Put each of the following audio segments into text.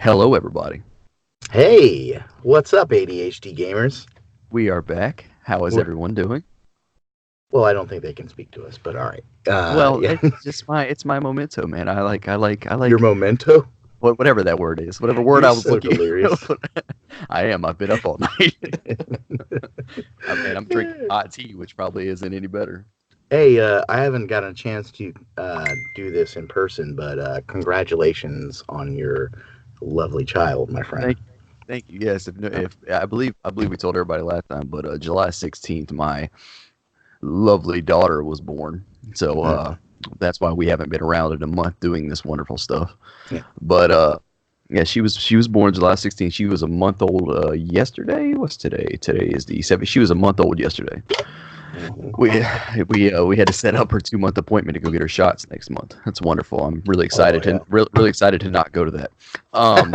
Hello, everybody. Hey, what's up, ADHD gamers? We are back. How is We're- everyone doing? Well, I don't think they can speak to us, but all right. Well, Yeah, it's my memento, man. I your like memento. whatever that word is, whatever word You're I was so looking. delirious. I am. I've been up all night. I'm drinking hot tea, which probably isn't any better. Hey, I haven't gotten a chance to do this in person, but congratulations on your lovely child, my friend. Thank you. Thank you. Yes, if I believe we told everybody last time, but July 16th, my lovely daughter was born. So Mhm. that's why we haven't been around in a month doing this wonderful stuff. Yeah. But yeah, she was born July 16th. She was a month old yesterday. What's today? Today is the 7th. She was a month old yesterday. Mhm. We had to set up her 2 month appointment to go get her shots next month. That's wonderful. I'm really Oh excited yeah, really excited to not go to that. Um,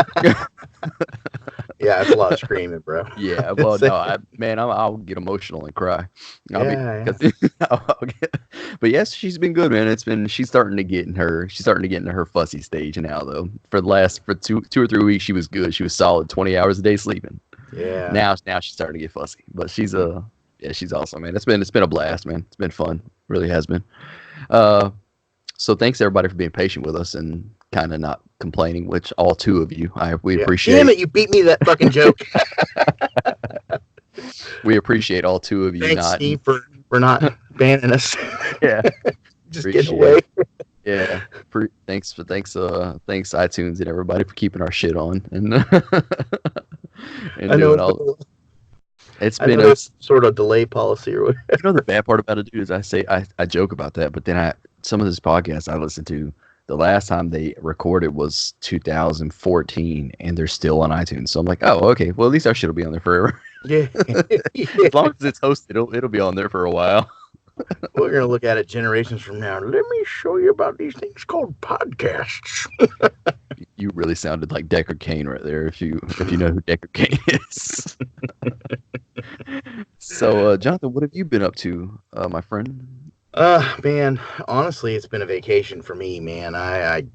yeah. It's a lot of screaming, bro. Yeah, well, no, man, I'll get emotional and cry. I'll be, Yeah, cause but yes, she's been good, man. She's starting to get into her fussy stage now, though. For 2 or 3 weeks, she was good. She was solid, 20 hours a day sleeping. yeah. Now she's starting to get fussy, but yeah, she's awesome, man. It's been a blast, man. It's been fun, really has been. Uh, so thanks everybody for being patient with us and kind of not complaining, which all two of you, we Yeah. Damn appreciate. it, you beat me to that fucking joke. We appreciate all two of you Thanks, not. Steve, for not banning us. Yeah, Just getting appreciate away. it. Yeah, thanks iTunes and everybody for keeping our shit on and I and know doing it's all. been a It's I been know a. there's sort of delay policy or whatever. The bad part about it, dude, is I joke about that, but then some of this podcasts I listen to, the last time they recorded was 2014, and they're still on iTunes. So I'm like, oh, okay, well at least our shit will be on there forever. Yeah. As long as it's hosted, it'll be on there for a while. We're going to look at it generations from now. Let me show you about these things called podcasts. You really sounded like Decker Kane right there, if you know who Decker Kane is. So, Jonathan, what have you been up to, my friend? Man, honestly, it's been a vacation for me, man. I had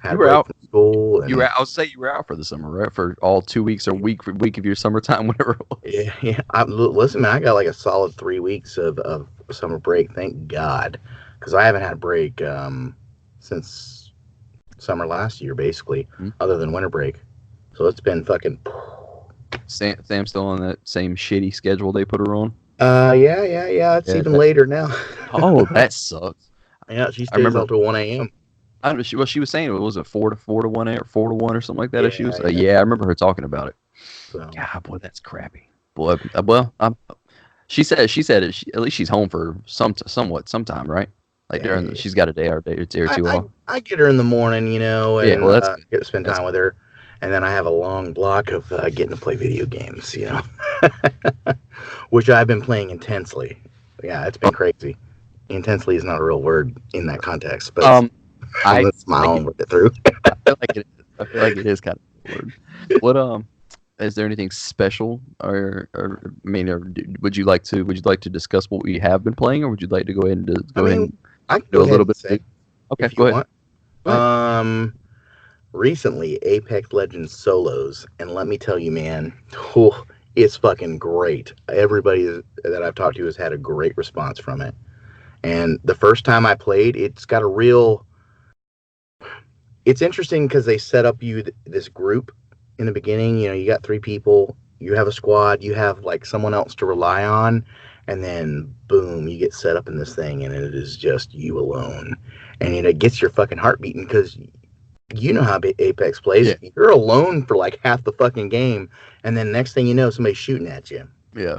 You a were break out. from school You were. and I'll say you were out for the summer, right? For all 2 weeks or week of your summertime, whatever it was. yeah. Listen, man, I got like a solid 3 weeks of summer break. Thank God. Because I haven't had a break since summer last year, basically, Hmm? other than winter break. So it's been fucking. Sam's still on that same shitty schedule they put her on. Yeah. It's Yeah. even later now. Oh, that sucks. Yeah, she I stays remember. out till 1 a.m. I don't know. She was saying it was a 4 to 1 or 4 to 1 or something like that. If she was, Yeah. yeah, I remember her talking about it. So God, boy, that's crappy. Boy, well, she said it, at least she's home for somewhat sometime, right? Like yeah, she's got a day or I, two I off. I get her in the morning, Yeah, and well, that's good. get to spend That's time with her, and then I have a long block of getting to play video games, which I've been playing intensely. Yeah, it's been crazy. Intensely is not a real word in that context, but um. I let's feel like smile it. and work it through. I feel like it. I feel like it is kind of a word. What is there anything special, or I mean, would you like to discuss what we have been playing, or would you like to go ahead and I go ahead mean, and I can do go a ahead little and bit? say Okay, if you go ahead. want. Go ahead. Recently Apex Legends solos, and let me tell you, man, it's fucking great. Everybody that I've talked to has had a great response from it. And the first time I played, it's got a real. It's interesting because they set up this group in the beginning. You got three people, you have a squad, you have like someone else to rely on, and then boom, you get set up in this thing, and it is just you alone, and it gets your fucking heart beating because you know how Apex plays. Yeah, You're alone for like half the fucking game, and then next thing you know, somebody's shooting at you. yeah.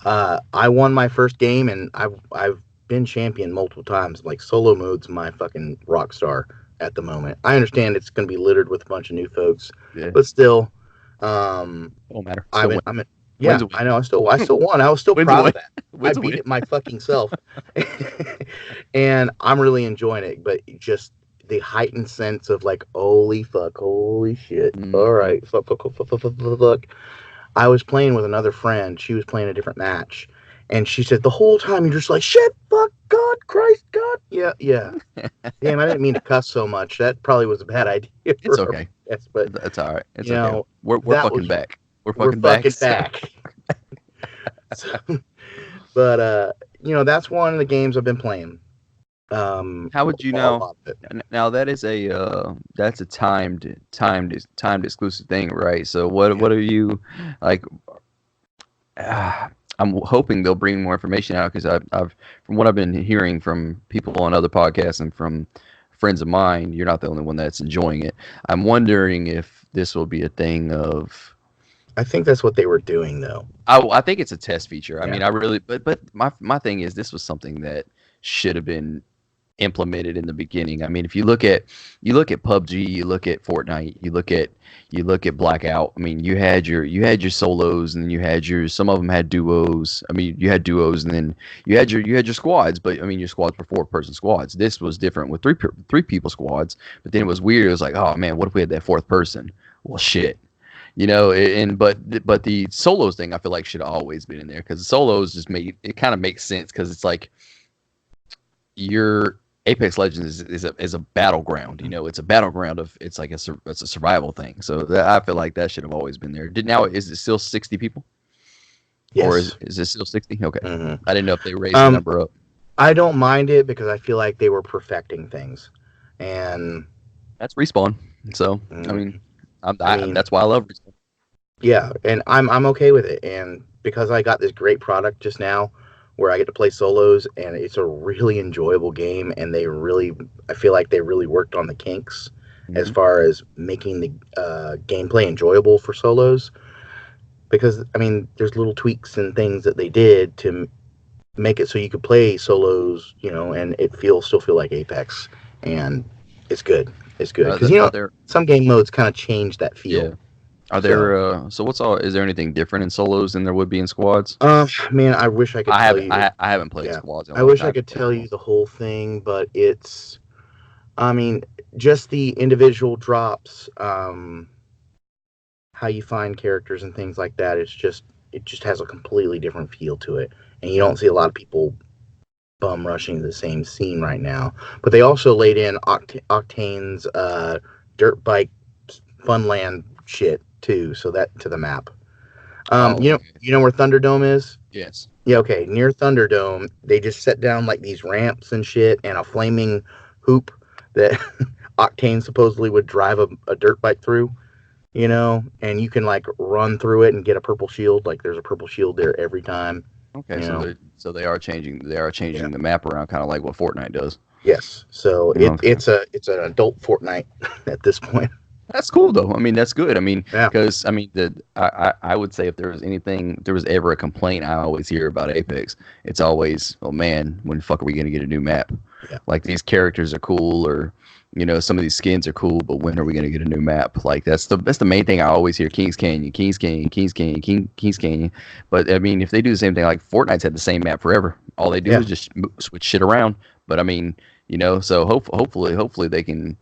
I won my first game, and I've been champion multiple times. Like solo mode's my fucking rock star at the moment. I understand it's going to be littered with a bunch of new folks, Yeah, but still, um, it don't matter. I'm Still in, win. I'm in, Wins yeah, a win. I know. I still won. I was still Wins a proud win. of that. I Wins a beat win. it my fucking self, and I'm really enjoying it. But just the heightened sense of like, holy fuck, holy shit. All Mhm. right, fuck. I was playing with another friend. She was playing a different match, And she said the whole time you're just like, shit, fuck, God, Christ, God. Yeah, yeah. Damn, I didn't mean to cuss so much. That probably was a bad idea It's for her. okay. Yes, but It's all right. It's you okay. know, We're that fucking was back. We're we're fucking back. fucking back. So, but that's one of the games I've been playing. How would you A know? lot of it. Now that is that's a timed exclusive thing, right? So what are you like? I'm hoping they'll bring more information out because I've from what I've been hearing from people on other podcasts and from friends of mine, you're not the only one that's enjoying it. I'm wondering if this will be a thing of. I think that's what they were doing, though. I think it's a test feature. I Yeah. mean, I really, but my thing is this was something that should have been implemented in the beginning. I mean, if you look at PUBG, you look at Fortnite, you look at Blackout. I mean, you had your solos, and then you had your some of them had duos. I mean, you had duos, and then you had your squads. But I mean, your squads were 4-person squads. This was different with three people squads. But then it was weird. It was like, oh man, what if we had that fourth person? Well, shit. But the solos thing I feel like should have always been in there because the solos just kind of makes sense because it's like your Apex Legends is a battleground. It's a battleground of it's like it's a survival thing. So I feel like that should have always been there. Is it still 60 people? Yes. Or is it still 60? Okay. Mm-hmm. I didn't know if they raised the number up. I don't mind it because I feel like they were perfecting things, and That's Respawn. So I mean, that's why I love Respawn. Yeah, and I'm okay with it, and because I got this great product just now, where I get to play solos, and it's a really enjoyable game, and I feel like they really worked on the kinks as far as making the gameplay enjoyable for solos. Because I mean, there's little tweaks and things that they did to make it so you could play solos, and still feel like Apex, and it's good. It's good because some game modes kind of change that feel. Yeah. Are there is there anything different in solos than there would be in squads? Man, I wish I could tell you. I haven't played squads in a I long wish time. I could tell you the whole thing, but I mean, just the individual drops, how you find characters and things like that. It just has a completely different feel to it, and you don't see a lot of people bum rushing the same scene right now. But they also laid in Octane's dirt bike funland shit too, so that to the map. You know where Thunderdome is? Yes. Yeah, okay. Near Thunderdome, they just set down like these ramps and shit and a flaming hoop that Octane supposedly would drive a dirt bike through, and you can like run through it and get a purple shield. Like there's a purple shield there every time. Okay, so they are changing the map around kind of like what Fortnite does. Yes. So it's an adult Fortnite at this point. That's cool though. I mean, that's good. I mean, because I mean, I would say if there was ever a complaint I always hear about Apex, it's always, oh man, when the fuck are we gonna get a new map? Yeah. Like these characters are cool, or some of these skins are cool, but when are we gonna get a new map? Like that's the main thing I always hear: Kings Canyon, Kings Canyon, Kings Canyon, Kings Canyon. But I mean, if they do the same thing, like Fortnite's had the same map forever. All they do is just switch shit around. But I mean, so hopefully they can.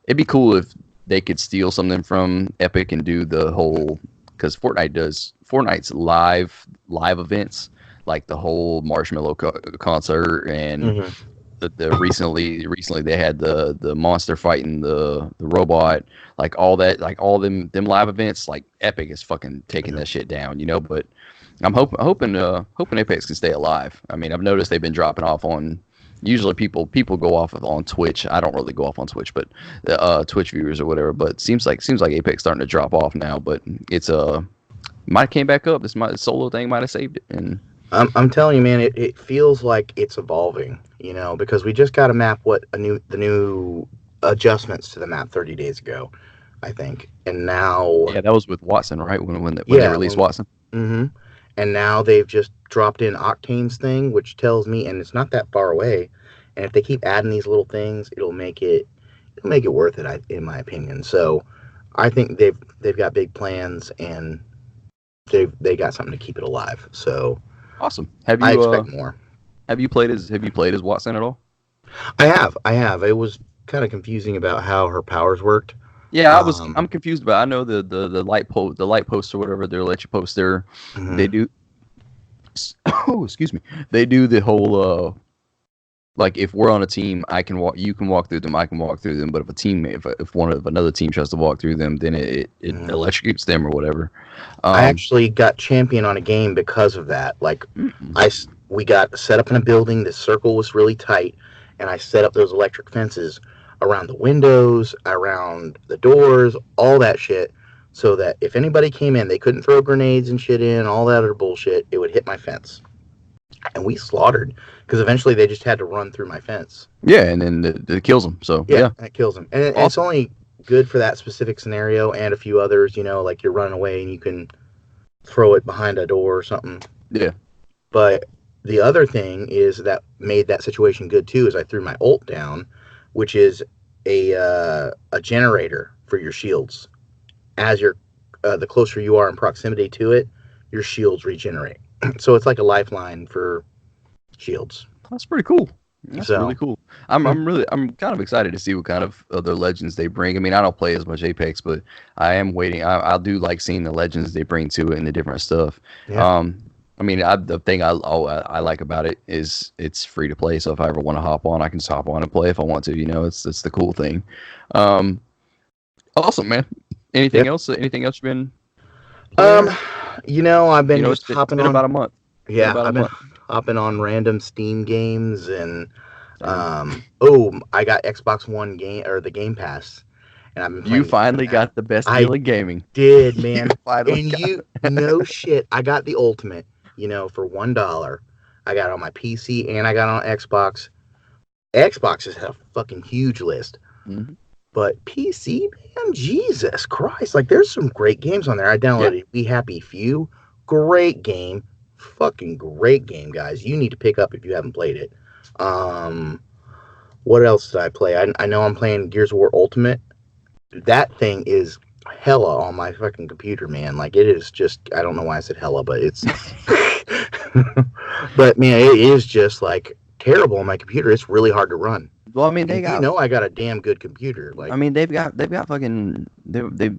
It'd be cool if they could steal something from Epic and do the whole, because Fortnite's live events, like the whole Marshmallow concert and the recently they had the monster fighting the robot, like all that, like all them live events, like Epic is fucking taking that shit down, But I'm hoping Apex can stay alive. I mean, I've noticed they've been dropping off on. Usually people go off on Twitch. I don't really go off on Twitch, but Twitch viewers or whatever. But seems like Apex starting to drop off now. But it's might have came back up. This solo thing might have saved it. And I'm telling you, man, it feels like it's evolving. Because we just got a map. The new adjustments to the map 30 days ago, I think, and now that was with Watson, right? When they released Watson. Mm-hmm. And now they've just dropped in Octane's thing, which tells me, and it's not that far away. And if they keep adding these little things, it'll make it worth it, in my opinion. So I think they've got big plans, and they got something to keep it alive. So awesome. I expect more. Have you played as Watson at all? I have. It was kind of confusing about how her powers worked. Yeah, I'm confused about. I know the light post or whatever they'll let you post there. Mm-hmm. They do. oh, excuse me. They do the whole like if we're on a team, I can walk. You can walk through them. I can walk through them. But if a teammate, if one of another team tries to walk through them, then it electrocutes them or whatever. I actually got champion on a game because of that. Like, we got set up in a building. The circle was really tight, and I set up those electric fences around the windows, around the doors, all that shit, so that if anybody came in, they couldn't throw grenades and shit in, all that other bullshit. It would hit my fence, and we slaughtered because eventually they just had to run through my fence. Yeah, and then it kills them. So yeah, it kills them, and it's only good for that specific scenario and a few others. You know, like you're running away and you can throw it behind a door or something. Yeah. But the other thing is that made that situation good too is I threw my ult down, which is a generator for your shields. As you're the closer you are in proximity to it, your shields regenerate. So it's like a lifeline for shields. That's pretty cool. That's really cool. I'm kind of excited to see what kind of other legends they bring. I mean, I don't play as much Apex, but I am waiting. I do like seeing the legends they bring to it and the different stuff. Yeah. I mean, the thing I like about it is it's free to play. So if I ever want to hop on, I can just hop on and play if I want to. You know, it's the cool thing. Awesome, man. Anything else? Anything else you've been playing? You know, I've been just hopping on about a month. Yeah, I've been hopping on random Steam games and I got Xbox One game or the Game Pass, and I've been playing. You finally got the best deal in gaming. Did, man. No shit. I got the Ultimate, for $1. I got it on my PC and I got it on Xbox. Xbox has a fucking huge list. Mm-hmm. But PC, man, Jesus Christ. Like, there's some great games on there. I downloaded We Happy Few. Great game. Fucking great game, guys. You need to pick up if you haven't played it. What else did I play? I know I'm playing Gears of War Ultimate. That thing is hella on my fucking computer, man. Like, it is just, I don't know why I said hella, but it's, but man, it is just like terrible on my computer. It's really hard to run. Well, I mean, I got a damn good computer. Like, I mean, they've got fucking they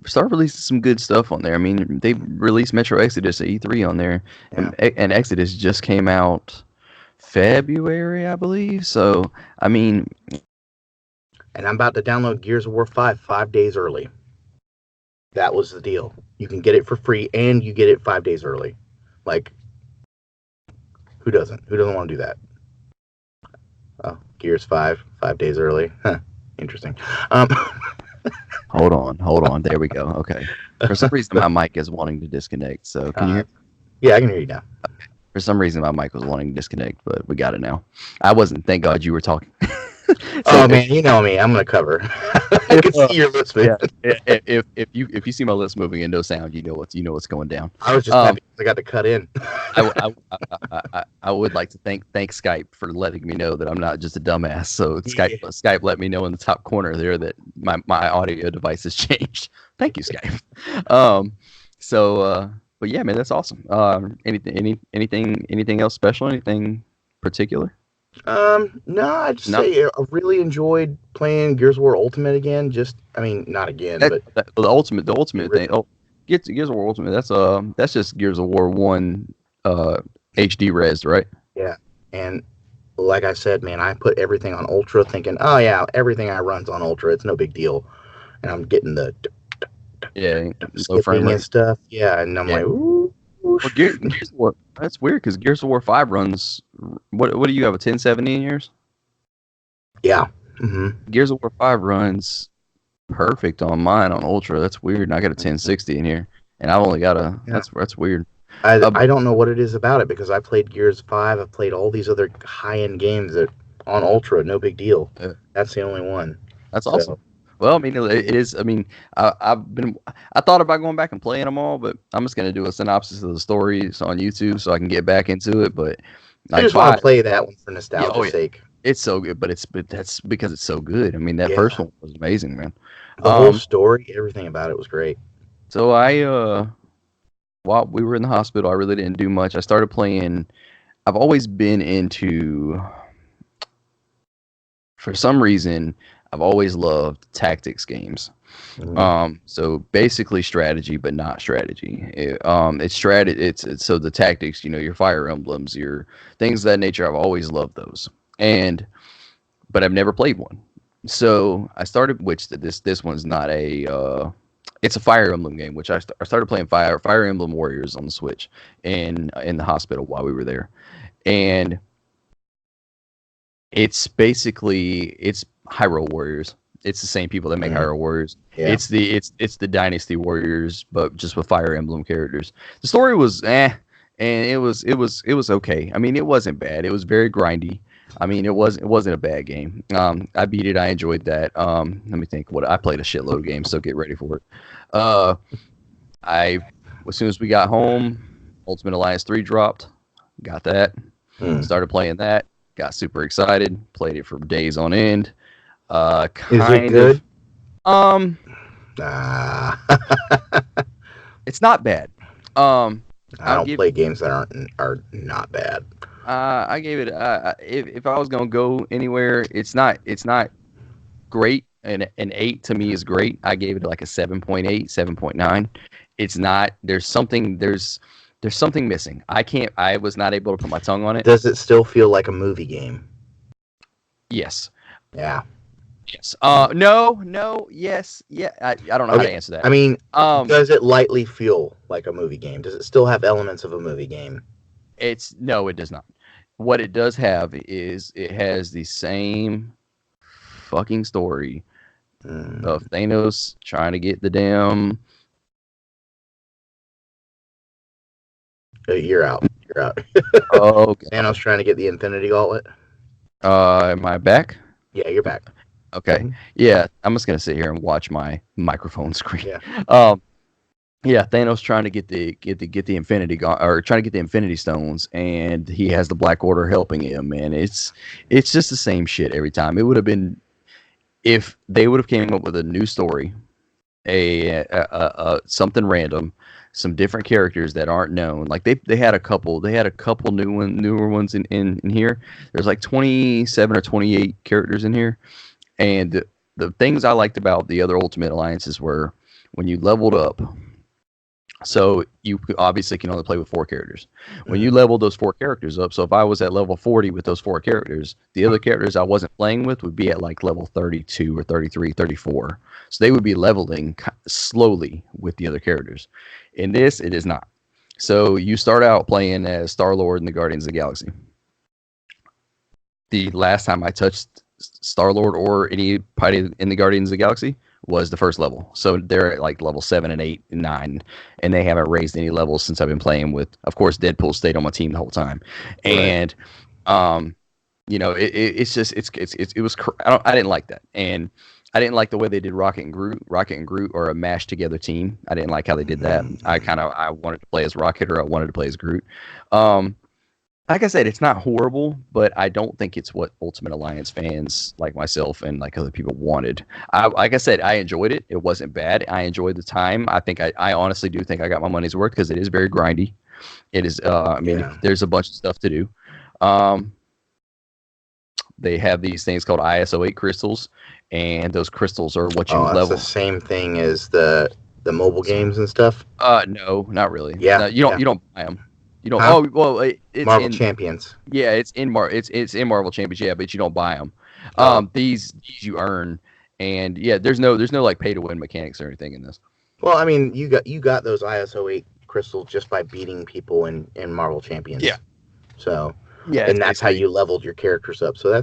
started releasing some good stuff on there. I mean, they released Metro Exodus at E3 on there, and Exodus just came out February, I believe. So, I mean, and I'm about to download Gears of War 5 days early. That was the deal. You can get it for free, and you get it 5 days early. Like, who doesn't? Who doesn't want to do that? Oh, Gears 5 days early. Huh. Interesting. Hold on. There we go. Okay. For some reason, my mic is wanting to disconnect. So can you hear? Yeah, I can hear you now. Okay. For some reason, my mic was wanting to disconnect, but we got it now. I wasn't. Thank God you were talking. Man, you know me. I'm gonna cover. I can see your lips moving. Yeah, if you see my lips moving and no sound, you know what's going down. I was just happy I got to cut in. I would like to thank Skype for letting me know that I'm not just a dumbass. So Skype let me know in the top corner there that my audio device has changed. Thank you, Skype. But yeah, man, that's awesome. Anything else special? Anything particular? No, I'd say I really enjoyed playing Gears of War Ultimate again. Not again, but the ultimate thing. Oh, Gears of War Ultimate. That's just Gears of War 1 HD res, right? Yeah, and like I said, man, I put everything on Ultra, thinking, oh yeah, everything I run's on Ultra. It's no big deal, and I'm getting the low frame rate and stuff. Yeah, and I'm like, ooh. Well, Gears of War, that's weird because Gears of War 5 runs. What do you have, a 1070 in yours? Yeah. Mm-hmm. Gears of War 5 runs perfect on mine on Ultra. That's weird. And I got a 1060 in here, and I've only got a. Yeah. That's weird. I don't know what it is about it because I played Gears 5. I've played all these other high-end games that on Ultra, no big deal. Yeah. That's the only one. That's awesome. Well, I mean, it is. I mean, I thought about going back and playing them all, but I'm just gonna do a synopsis of the stories on YouTube so I can get back into it. But I just want to play that one for nostalgia's sake. It's so good, but that's because it's so good. I mean, that first one was amazing, man. The whole story, everything about it was great. So while we were in the hospital, I really didn't do much. I started playing. I've always been into. For some reason, I've always loved tactics games. So basically strategy, but not strategy. It's so the tactics, your Fire Emblems, your things of that nature. I've always loved those, but I've never played one. So I started, which this one's not it's a Fire Emblem game, which I started playing Fire Emblem Warriors on the Switch in the hospital while we were there, and it's Hyrule Warriors. It's the same people that make Hyrule Warriors. Yeah. It's the Dynasty Warriors, but just with Fire Emblem characters. The story was and it was okay. I mean, it wasn't bad. It was very grindy. I mean, it wasn't a bad game. I beat it. I enjoyed that. Let me think. I played a shitload of games, so get ready for it. As soon as we got home, Ultimate Alliance 3 dropped. Got that. Started playing that. Got super excited. Played it for days on end. Is it good? It's not bad. I don't play games that are not bad. I gave it if I was gonna go anywhere, it's not great. And an 8 to me is great. I gave it like a 7.8, 7.9. It's not. There's something missing. I was not able to put my tongue on it. Does it still feel like a movie game? Yes. Yeah. Yes. No. Yes. Yeah. I don't know how to answer that. I mean, does it lightly feel like a movie game? Does it still have elements of a movie game? No, it does not. What it does have is it has the same fucking story of Thanos trying to get the damn. You're out. Oh, okay. Thanos trying to get the Infinity Gauntlet. Am I back? Yeah, you're back. Okay. Yeah, I'm just gonna sit here and watch my microphone screen. Yeah. Yeah, Thanos trying to get the Infinity or trying to get the Infinity Stones, and he has the Black Order helping him, and it's just the same shit every time. It would have been if they would have came up with a new story, a something random, some different characters that aren't known. Like they had a couple newer ones in here. There's like 27 or 28 characters in here, and the things I liked about the other Ultimate Alliances were when you leveled up. So you obviously can only play with 4 characters. When you level those 4 characters up, so if I was at level 40 with those 4 characters, the other characters I wasn't playing with would be at like level 32 or 33, 34. So they would be leveling slowly with the other characters. In this, it is not. So you start out playing as Star-Lord in the Guardians of the Galaxy. The last time I touched Star-Lord or anybody in the Guardians of the Galaxy was the first level. So they're at like level 7 and 8 and 9, and they haven't raised any levels since I've been playing with, of course, Deadpool stayed on my team the whole time. Right. And it was I didn't like that. And I didn't like the way they did Rocket and Groot are a mashed together team. I didn't like how they did that. I wanted to play as Rocket, or I wanted to play as Groot. Like I said, it's not horrible, but I don't think it's what Ultimate Alliance fans like myself and like other people wanted. Like I said, I enjoyed it. It wasn't bad. I enjoyed the time. I think I honestly do think I got my money's worth because it is very grindy. It is. There's a bunch of stuff to do. They have these things called ISO8 crystals, and those crystals are what you level. That's the same thing as the mobile games and stuff. No, not really. Yeah, no, you don't buy them. You don't. Huh? Oh well, it's Marvel Champions. Yeah, it's in Marvel Champions. Yeah, but you don't buy them. These you earn, and yeah, there's no like pay to win mechanics or anything in this. Well, I mean, you got those ISO8 crystals just by beating people in Marvel Champions. Yeah. So yeah, and that's how you leveled your characters up. So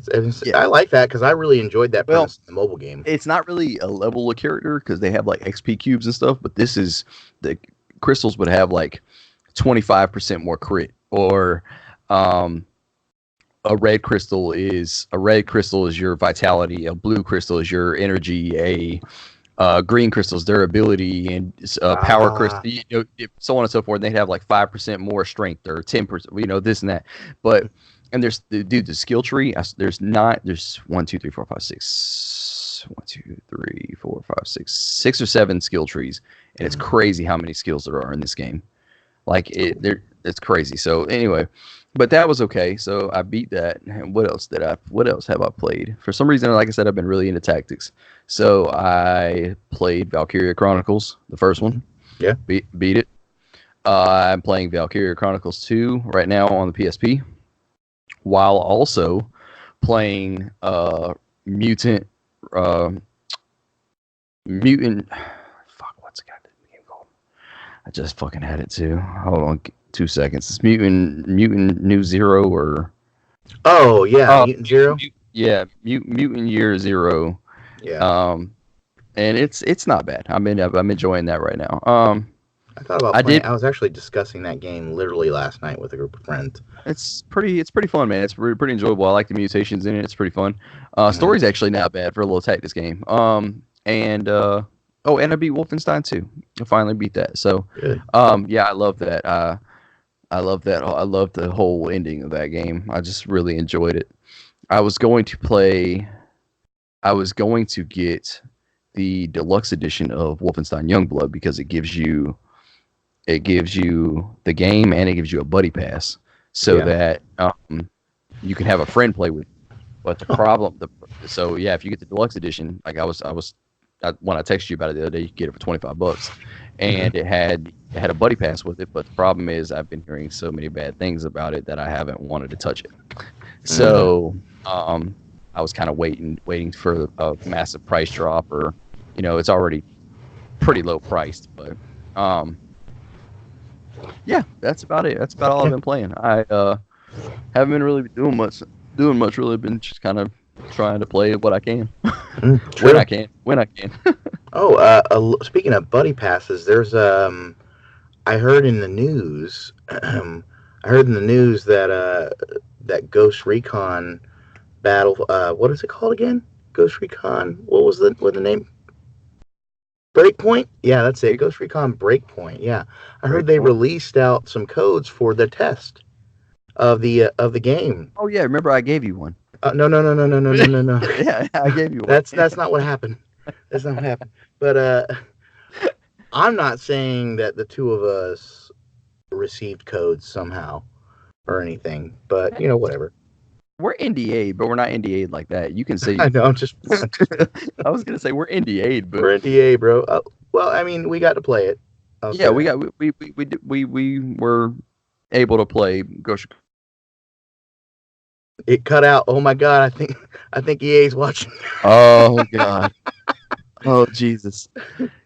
I like that because I really enjoyed that premise in the mobile game. It's not really a level of character because they have like XP cubes and stuff, but this is the crystals would have like 25% more crit, or a red crystal is your vitality, a blue crystal is your energy, a green crystal is durability, and power crystal, so on and so forth. They have like 5% more strength or 10%, this and that. But and there's the skill tree. There's 1, 2, 3, 4, 5, 6. 1, 2, 3, 4, 5, 6 or 7 skill trees, and it's crazy how many skills there are in this game. Like It's crazy. So anyway, but that was okay. So I beat that. And what else did I? What else have I played? For some reason, like I said, I've been really into tactics. So I played Valkyria Chronicles, the first one. Yeah. Beat it. I'm playing Valkyria Chronicles 2 right now on the PSP, while also playing Mutant. Mutant. Fuck, what's the goddamn game called? I just fucking had it too. Hold on 2 seconds. It's Mutant New Zero or. Oh yeah, Mutant Zero. Mutant Year Zero. Yeah. And it's not bad. I'm enjoying that right now. I thought about playing. I was actually discussing that game literally last night with a group of friends. It's pretty fun, man. It's pretty enjoyable. I like the mutations in it. It's pretty fun. Story's actually not bad for a little tactics game. And I beat Wolfenstein 2. I finally beat that. So, good. Yeah, I love that. I love that. I love the whole ending of that game. I just really enjoyed it. I was going to get the deluxe edition of Wolfenstein Youngblood because it gives you the game and it gives you a buddy pass so that you can have a friend play with. But the problem, if you get the deluxe edition, like when I texted you about it the other day, you could get it for $25, and it had a buddy pass with it. But the problem is, I've been hearing so many bad things about it that I haven't wanted to touch it. So I was kind of waiting for a massive price drop, or it's already pretty low priced. But yeah, that's about it. That's about all I've been playing. I haven't been really doing much. Really, been just kind of trying to play what I can when I can. Speaking of buddy passes, there's I heard in the news. That Ghost Recon battle. What is it called again? Ghost Recon. What was the name? Breakpoint? Yeah, that's it. Ghost Recon Breakpoint. Yeah, I heard they released out some codes for the test of the game. Oh yeah, remember I gave you one. No. Yeah, I gave you one. That's not what happened. That's not what happened. But I'm not saying that the two of us received codes somehow or anything. But whatever. We're NDA'd, but we're not NDA'd like that. You can say. I know. I'm just. I was gonna say we're NDA'd, but we're NDA, bro. Well, I mean, we got to play it. We were able to play Ghost. It cut out. Oh my god! I think EA's watching. Oh god. Oh Jesus.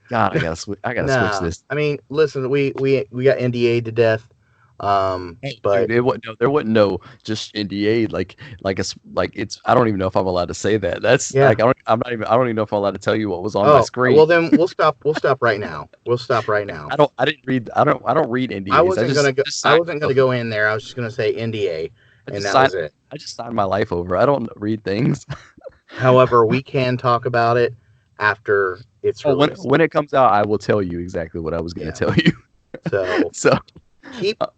God, I gotta switch this. I mean, listen, we got NDA'd to death. But dude, there wasn't no just NDA like it's. I don't even know if I'm allowed to say that. That's like I don't even know if I'm allowed to tell you what was on my screen. Well, then we'll stop right now. I don't read NDAs. I wasn't gonna go in there. I was just gonna say NDA, and that was it. I just signed my life over. I don't read things. However, we can talk about it after it's released. When it comes out, I will tell you exactly what I was going to tell you. So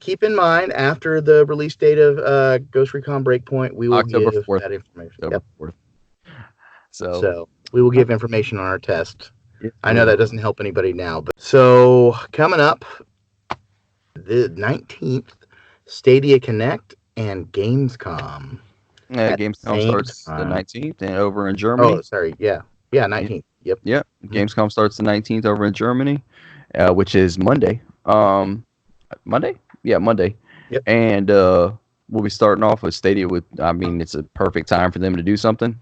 keep in mind, after the release date of Ghost Recon Breakpoint, we will October give 4th. that information. October 4th. So we will give information on our test. I know that doesn't help anybody now, but so coming up the 19th, Stadia Connect and Gamescom. Yeah, Gamescom starts the 19th and over in Germany. Oh, sorry. Yeah, 19th. Yep. Yeah. Gamescom starts the 19th over in Germany, which is Monday. Monday? Yeah, Monday. Yep. And we'll be starting off with Stadia it's a perfect time for them to do something.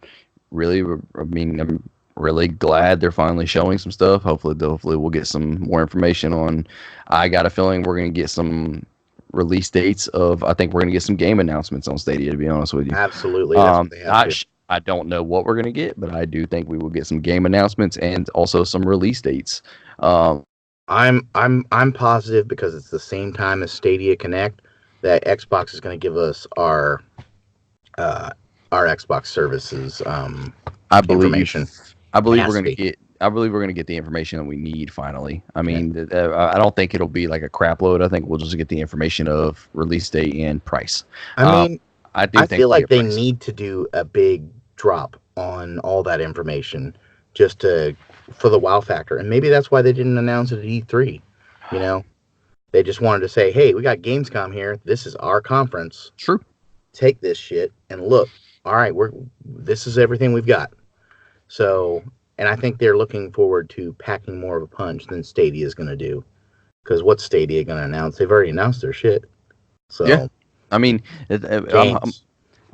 Really, I'm really glad they're finally showing some stuff. Hopefully we'll get some more information on. I got a feeling we're going to get some release dates I think we're going to get some game announcements on Stadia, to be honest with you. Absolutely. That's what they have to. I don't know what we're going to get, but I do think we will get some game announcements and also some release dates. I'm positive, because it's the same time as Stadia Connect, that Xbox is going to give us our Xbox services information. I believe we're going to get the information that we need finally. I mean, I don't think it'll be like a crap load. I think we'll just get the information of release date and price. I feel like they need to do a big drop on all that information just for the wow factor. And maybe that's why they didn't announce it at E3, They just wanted to say, hey, we got Gamescom here. This is our conference. True. Take this shit and look. All right, this is everything we've got. So, and I think they're looking forward to packing more of a punch than Stadia is going to do. Because what's Stadia going to announce? They've already announced their shit. So, Yeah. I mean, games.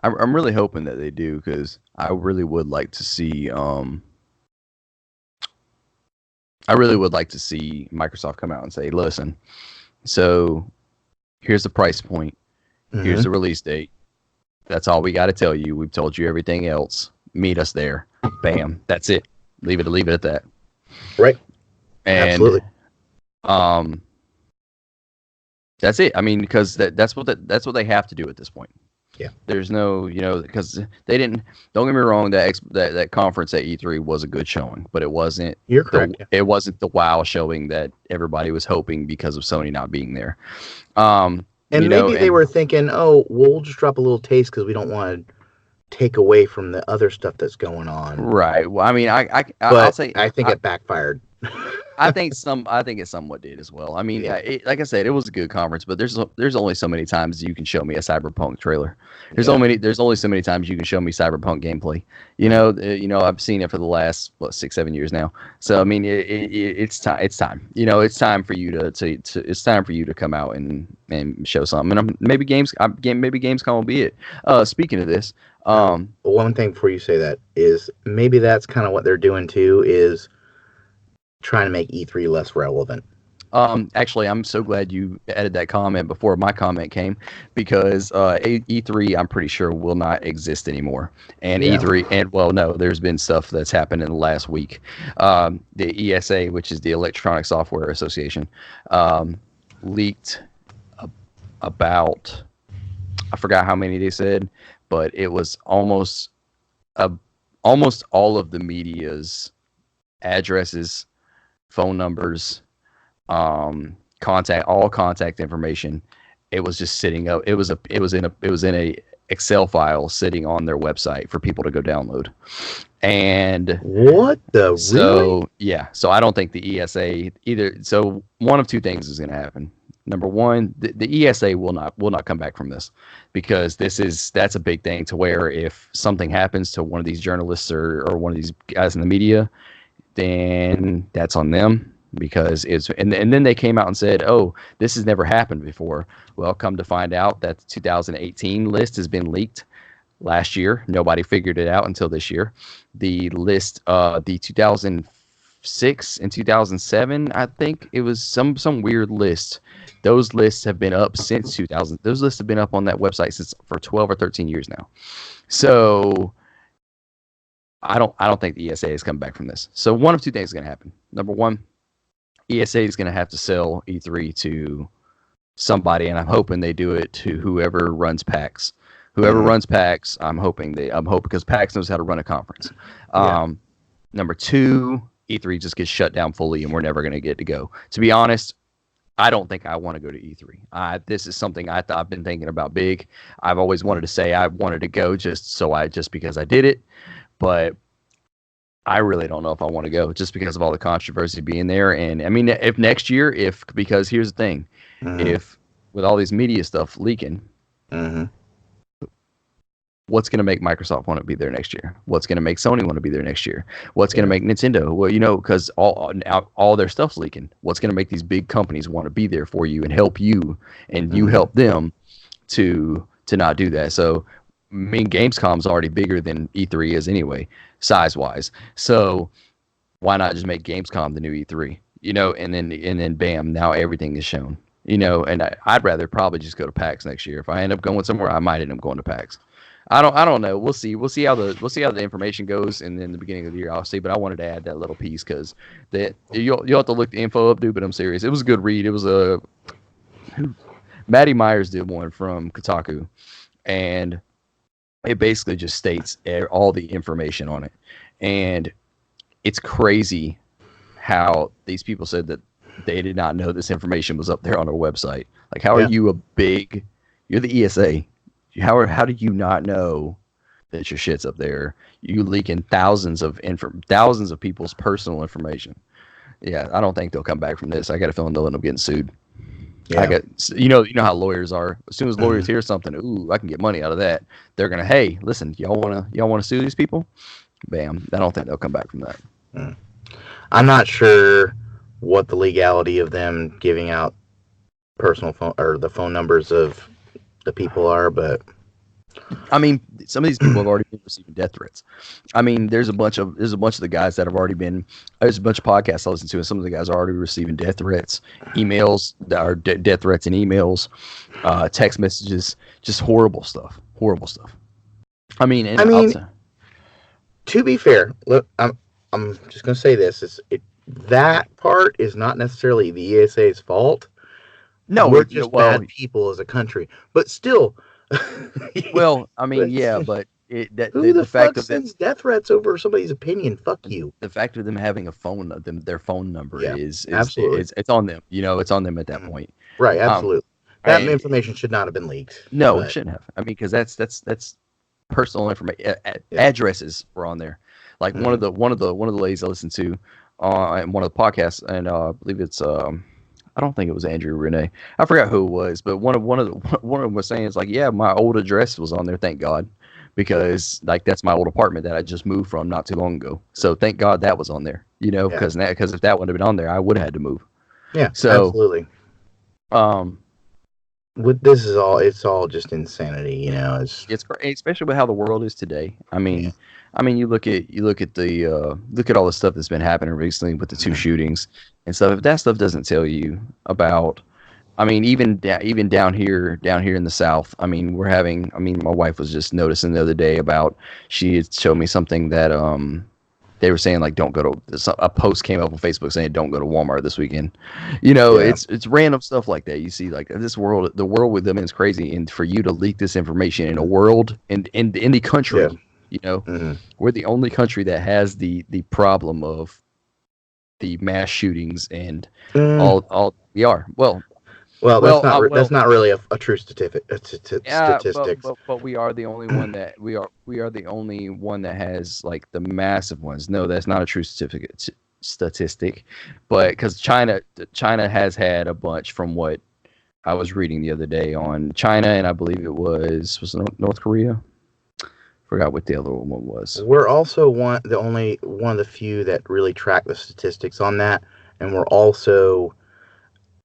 I'm really hoping that they do, because I really would like to see Microsoft come out and say, listen, so here's the price point, here's the release date. That's all we got to tell you. We've told you everything else. Meet us there. Bam. That's it. Leave it at that. Right. And absolutely. That's it. I mean, because that's what they have to do at this point. Yeah. There's no, because they didn't. Don't get me wrong. That conference at E3 was a good showing, but it wasn't. You're correct. It wasn't the wow showing that everybody was hoping because of Sony not being there. And maybe they were thinking, oh, we'll just drop a little taste because we don't want to take away from the other stuff that's going on. Right. Well, I mean, I'll say I think it backfired. I think it somewhat did as well. I mean, like I said, it was a good conference, but there's only so many times you can show me a Cyberpunk trailer. There's only so many times you can show me Cyberpunk gameplay. I've seen it for the last 6-7 years now. So I mean, it's time. It's time. It's time for you it's time for you to come out and show something. And maybe Gamescom will be it. Speaking of this, one thing before you say that is maybe that's kind of what they're doing too, is trying to make E3 less relevant. Actually, I'm so glad you added that comment before my comment came, because E3, I'm pretty sure, will not exist anymore. And E3, there's been stuff that's happened in the last week. The ESA, which is the Electronic Software Association, leaked about, I forgot how many they said, but it was almost all of the media's addresses, phone numbers, contact information. It was just sitting up. It was in a Excel file sitting on their website for people to go download. And what the really? So I don't think the ESA either. So one of two things is going to happen. Number one, the ESA will not come back from this, because that's a big thing, to where if something happens to one of these journalists or one of these guys in the media, then that's on them, because and then they came out and said, oh, this has never happened before. Well, come to find out that the 2018 list has been leaked last year. Nobody figured it out until this year. The list, the 2006 and 2007, I think it was some weird list. Those lists have been up since 2000. Those lists have been up on that website for 12 or 13 years now. So I don't think the ESA is coming back from this. So one of two things is going to happen. Number one, ESA is going to have to sell E3 to somebody, and I'm hoping they do it to whoever runs PAX. Whoever runs PAX, I'm hoping because PAX knows how to run a conference. Number two, E3 just gets shut down fully, and we're never going to get to go. To be honest, I don't think I want to go to E3. This is something I've been thinking about big. I've always wanted to say I wanted to go just because I did it. But I really don't know if I want to go, just because of all the controversy being there. And I mean, if next year, because here's the thing, if with all these media stuff leaking, what's going to make Microsoft want to be there next year? What's going to make Sony want to be there next year? What's going to make Nintendo? Well, because all their stuff's leaking. What's going to make these big companies want to be there for you and help you, and you help them to not do that? So, I mean, Gamescom's already bigger than E3 is anyway, size-wise. So why not just make Gamescom the new E3? And then bam, now everything is shown. And I'd rather probably just go to PAX next year. If I end up going somewhere, I might end up going to PAX. I don't know. We'll see. We'll see how the information goes, and then the beginning of the year I'll see. But I wanted to add that little piece, because you'll have to look the info up, dude. But I'm serious. It was a good read. It was Maddie Myers did one from Kotaku, and it basically just states all the information on it. And it's crazy how these people said that they did not know this information was up there on their website. Like, how are you you're the ESA. How do you not know that your shit's up there? You leaking thousands of people's personal information. Yeah, I don't think they'll come back from this. I got a feeling they'll end up getting sued. Yeah. You know how lawyers are. As soon as lawyers hear something, ooh, I can get money out of that. They're gonna, hey, listen, y'all wanna sue these people? Bam. I don't think they'll come back from that. Mm. I'm not sure what the legality of them giving out personal phone or the phone numbers of the people are, but I mean, some of these people have already been receiving death threats. I mean, there's a bunch of the guys that have already been. There's a bunch of podcasts I listen to, and some of the guys are already receiving death threats, emails that are death threats and emails, text messages, just horrible stuff. Horrible stuff. I mean, and I mean, to be fair, look, I'm just gonna say this: that part is not necessarily the ESA's fault. no, we're just bad people as a country, but still. Well, I mean, yeah, but who the fact fuck of sends death threats over somebody's opinion? Fuck you. The fact of them having their phone number is absolutely. it's on them. You know, it's on them at that point. Right, absolutely. That information should not have been leaked. No, it shouldn't have. I mean, because that's personal information. Addresses were on there. Like one of the ladies I listened to on one of the podcasts, and I believe it's I don't think it was Andrew Renee. I forgot who it was, but one of them was saying, it's like, yeah, my old address was on there, thank God, because like that's my old apartment that I just moved from not too long ago. So thank God that was on there, you know, because if that wouldn't have been on there, I would have had to move. Yeah, so absolutely. This is all, it's all just insanity, you know. It's great, especially with how the world is today. I mean, you look at all the stuff that's been happening recently with the two shootings and stuff. If that stuff doesn't tell you about, I mean, even down here in the South, I mean, my wife was just noticing the other day about, she had showed me something that they were saying, like, don't go to, a post came up on Facebook saying don't go to Walmart this weekend. You know, it's random stuff like that. You see, like, the world with them is crazy, and for you to leak this information in a world in the country, you know, we're the only country that has the problem of the mass shootings and all we are. Well, that's not really a true statistic. Statistics. But we are the only one that we are the only one that has like the massive ones. No, that's not a true statistic, but because China has had a bunch, from what I was reading the other day on China, and I believe it was North Korea. Forgot what the other one was. We're also one of the few that really track the statistics on that, and we're also,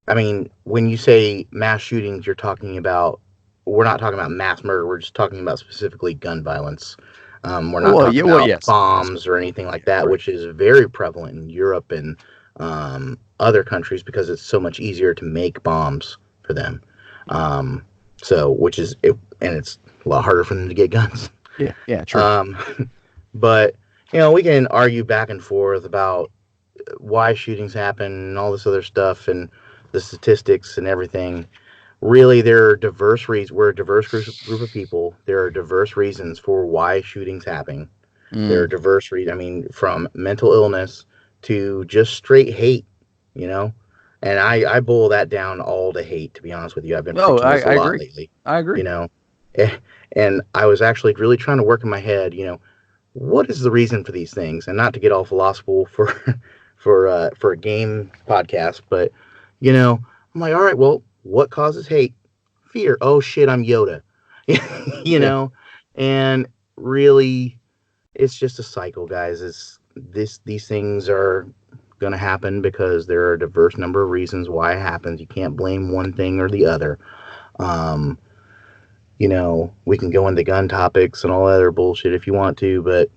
I mean, when you say mass shootings, we're not talking about mass murder. We're just talking about specifically gun violence. We're not talking about bombs or anything like that, which is very prevalent in Europe and other countries because it's so much easier to make bombs for them. And it's a lot harder for them to get guns. Yeah, true. But, you know, we can argue back and forth about why shootings happen and all this other stuff and the statistics and everything. Really, there are diverse reasons. We're a diverse group of people. There are diverse reasons for why shootings happen. There are diverse reasons. I mean, from mental illness to just straight hate, you know. And I boil that down all to hate, to be honest with you. I've been preaching this a lot lately. I agree. You know, and I was actually really trying to work in my head, you know, what is the reason for these things? And not to get all philosophical for a game podcast, but, you know, I'm like, all right, well, what causes hate? Fear. Oh shit, I'm Yoda. You know, and really, it's just a cycle, guys. These things are going to happen because there are a diverse number of reasons why it happens. You can't blame one thing or the other. You know, we can go into gun topics and all other bullshit if you want to, but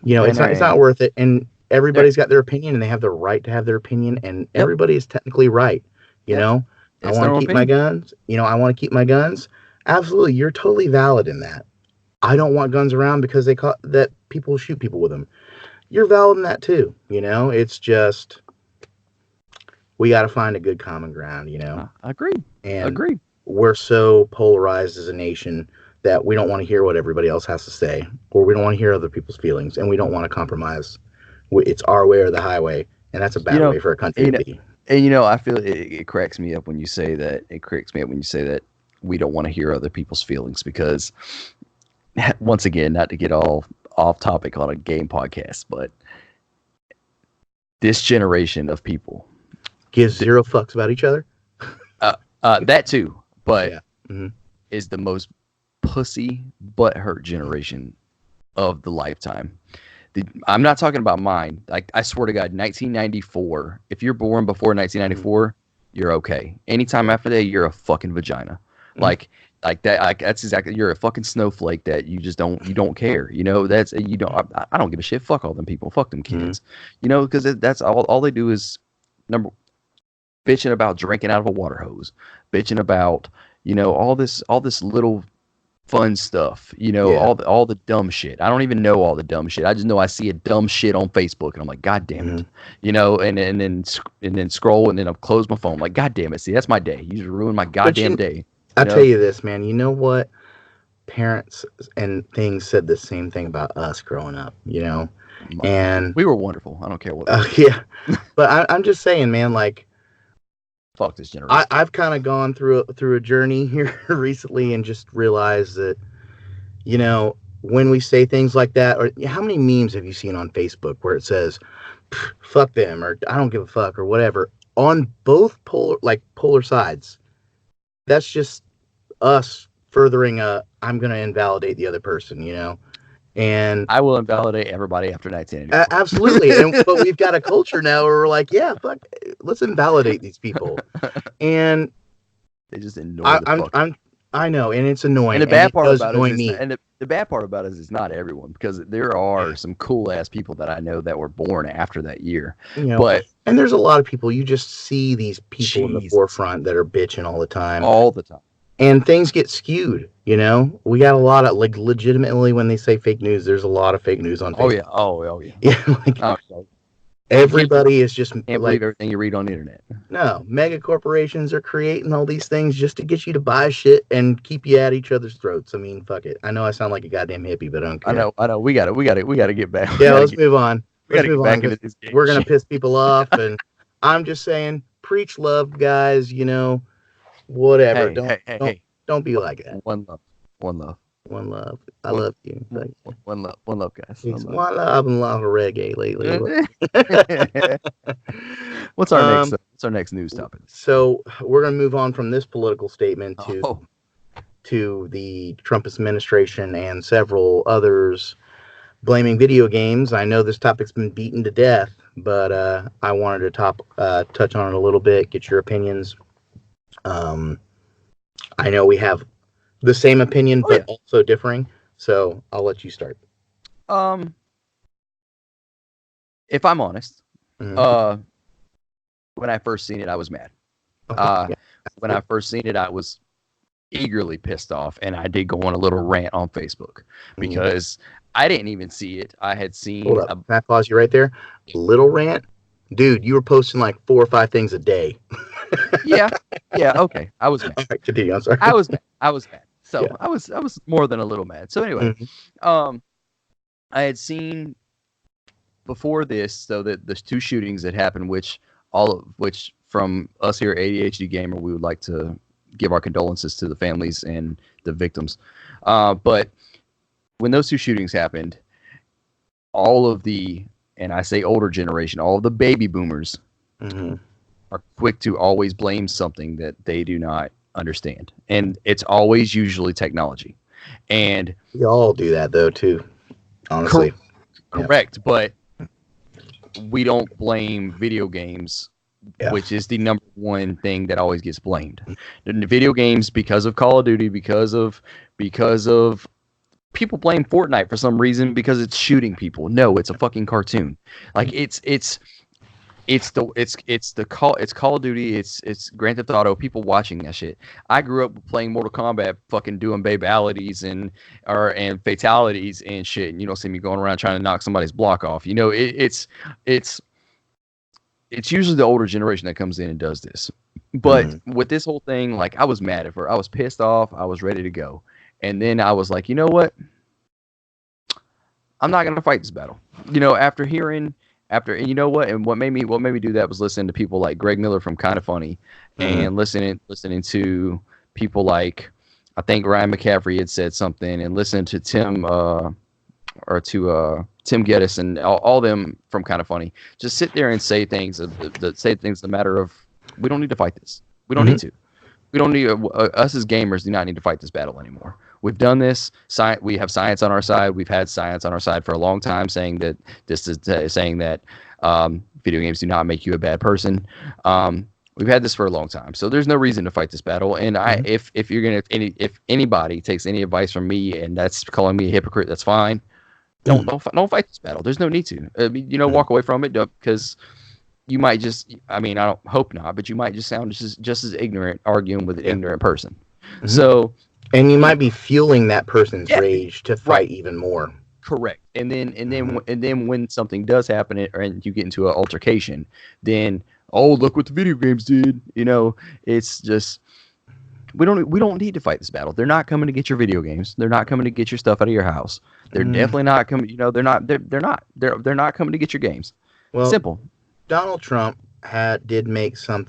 you know, it's not worth it. And everybody's got their opinion, and they have the right to have their opinion, and everybody is technically right. You know, I want to keep my guns. You know, I want to keep my guns. Absolutely, you're totally valid in that. I don't want guns around because that people shoot people with them. You're valid in that too. You know, it's just we got to find a good common ground. You know, agreed. We're so polarized as a nation that we don't want to hear what everybody else has to say, or we don't want to hear other people's feelings, and we don't want to compromise. It's our way or the highway, and that's a bad way for a country to be. And you know, I feel it cracks me up when you say that. It cracks me up when you say that we don't want to hear other people's feelings, because once again, not to get all off topic on a game podcast, but this generation of people gives zero fucks about each other. That too, but Yeah. Mm-hmm. is the most pussy butthurt generation of the lifetime. I'm not talking about mine. Like I swear to God, 1994. If you're born before 1994, you're okay. Anytime after that, you're a fucking vagina. Mm-hmm. Like that. Like that's exactly. You're a fucking snowflake that you don't care. You know that's you don't. I don't give a shit. Fuck all them people. Fuck them Mm-hmm. kids. You know because that's all they do is number bitching about drinking out of a water hose, bitching about all this little fun stuff, Yeah. all the dumb shit. I don't even know all the dumb shit. I just know I see a dumb shit on Facebook and I'm like, God damn Mm-hmm. it, and then scroll and then I'll close my phone. Like, God damn it, see that's my day. You just ruined my But goddamn day. I You tell know, you this, man. You know what? Parents and things said the same thing about us growing up. And we were wonderful. I don't care what. yeah, but I'm just saying, man. Like Fuck this generation. I've kind of gone through a journey here recently and just realized that when we say things like that, or how many memes have you seen on Facebook where it says "fuck them" or "I don't give a fuck" or whatever on both polar sides? That's just us furthering I'm going to invalidate the other person. And I will invalidate everybody after 1984. absolutely. But we've got a culture now where we're like, yeah, fuck, let's invalidate these people. And They just annoy the fuck. I know, and it's annoying. And the bad part does about annoy it is, me. the bad part about it is it's not everyone because there are some cool ass people that I know that were born after that year. But and there's a lot of people you just see these people in the Jesus. forefront that are bitching all the time. All the time. And things get skewed, We got a lot of legitimately when they say fake news, there's a lot of fake news on Facebook. Oh yeah. Oh yeah. Yeah, everybody is just can't believe everything you read on the internet. No, mega corporations are creating all these things just to get you to buy shit and keep you at each other's throats. I mean, fuck it. I know I sound like a goddamn hippie, but I don't care. I know. We got to get back. Yeah, let's move on. Let's move on. We're gonna piss people off, and I'm just saying, preach love, guys. Whatever. Don't be like that. One love. I love you. One love, guys. One love and a lot of reggae lately. What's our next news topic? So we're gonna move on from this political statement to the Trump administration and several others blaming video games. I know this topic's been beaten to death, but I wanted to touch on it a little bit, get your opinions. I know we have the same opinion, but also differing. So I'll let you start. If I'm honest, when I first seen it, I was mad. When I first seen it, I was eagerly pissed off, and I did go on a little rant on Facebook because I didn't even see it. I had seen. Hold up. Can I pause you right there? Little rant, dude. You were posting like 4 or 5 things a day. Yeah. Okay. I was mad. All right, continue. I'm sorry. I was mad. So I was more than a little mad. So anyway, I had seen before this, so that there's 2 shootings that happened, which from us here at ADHD Gamer, we would like to give our condolences to the families and the victims. But when those 2 shootings happened, all of the, and I say older generation, all of the baby boomers are quick to always blame something that they do not understand. And it's always usually technology. And we all do that though too, honestly. Correct. Yeah. But we don't blame video games, which is the number one thing that always gets blamed. The video games, because of Call of Duty, because of people blame Fortnite for some reason because it's shooting people. No, it's a fucking cartoon. Like it's Call of Duty, it's Grand Theft Auto, people watching that shit. I grew up playing Mortal Kombat, fucking doing babalities and fatalities and shit, and you don't see me going around trying to knock somebody's block off. It's usually the older generation that comes in and does this. But with this whole thing, like, I was mad at her. I was pissed off. I was ready to go. And then I was like, you know what? I'm not going to fight this battle. After and you know what? And what made me do that was listening to people like Greg Miller from Kinda Funny, and listening to people like, I think Ryan McCaffrey had said something, and listening to Tim Geddes and all them from Kinda Funny. Just sit there and say things the matter of, we don't need to fight this. We don't need to. We don't need us as gamers do not need to fight this battle anymore. We've done this. We have science on our side. We've had science on our side for a long time, saying that this is saying that video games do not make you a bad person. We've had this for a long time, so there's no reason to fight this battle. And if you're gonna, if anybody takes any advice from me, and that's calling me a hypocrite, that's fine. Don't fight this battle. There's no need to. I mean, walk away from it because you might just. I mean, I don't hope not, but you might just sound just as ignorant arguing with an ignorant person. Mm-hmm. So, and you might be fueling that person's rage to fight even more. Correct. And then when something does happen and you get into an altercation, then look what the video games did. It's just we don't need to fight this battle. They're not coming to get your video games. They're not coming to get your stuff out of your house. They're definitely not coming. They're not coming to get your games. Well, simple. Donald Trump did make some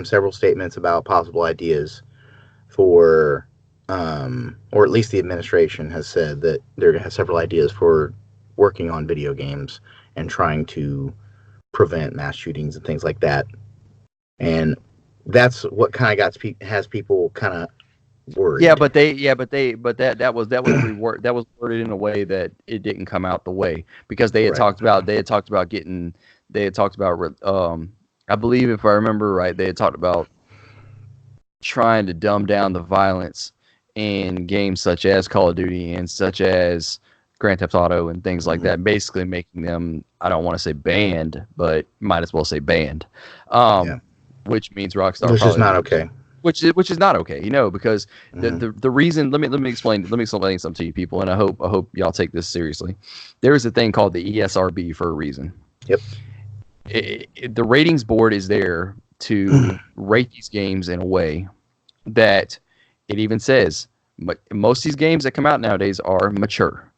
several statements about possible ideas for, or at least the administration has said that they're going to have several ideas for working on video games and trying to prevent mass shootings and things like that. And that's what kind of has people kind of worried. But that was worded in a way that it didn't come out the way, because they had talked about I believe, if I remember right, they had talked about trying to dumb down the violence in games such as Call of Duty and such as Grand Theft Auto and things like that, basically making them, I don't want to say banned, but might as well say banned. Which means Rockstar, which is not okay. Which is not okay, because the reason. Let me explain something to you people, and I hope y'all take this seriously. There is a thing called the ESRB for a reason. Yep. The ratings board is there to rate these games in a way that it even says most of these games that come out nowadays are mature.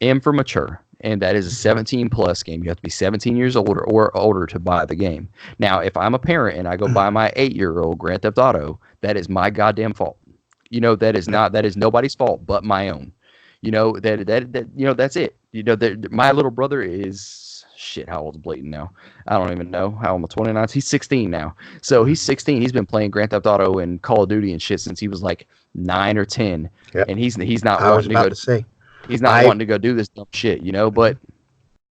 M for mature. And that is a 17 plus game. You have to be 17 years old or older to buy the game. Now, if I'm a parent and I go buy my 8-year-old Grand Theft Auto, that is my goddamn fault. That is nobody's fault but my own. That's it. My little brother is how old is Blayton now? I don't even know. How old? 29. He's 16 now. So he's 16. He's been playing Grand Theft Auto and Call of Duty and shit since he was like 9 or 10. Yep. And he's not. I was about to say. He's not wanting to go do this dumb shit, but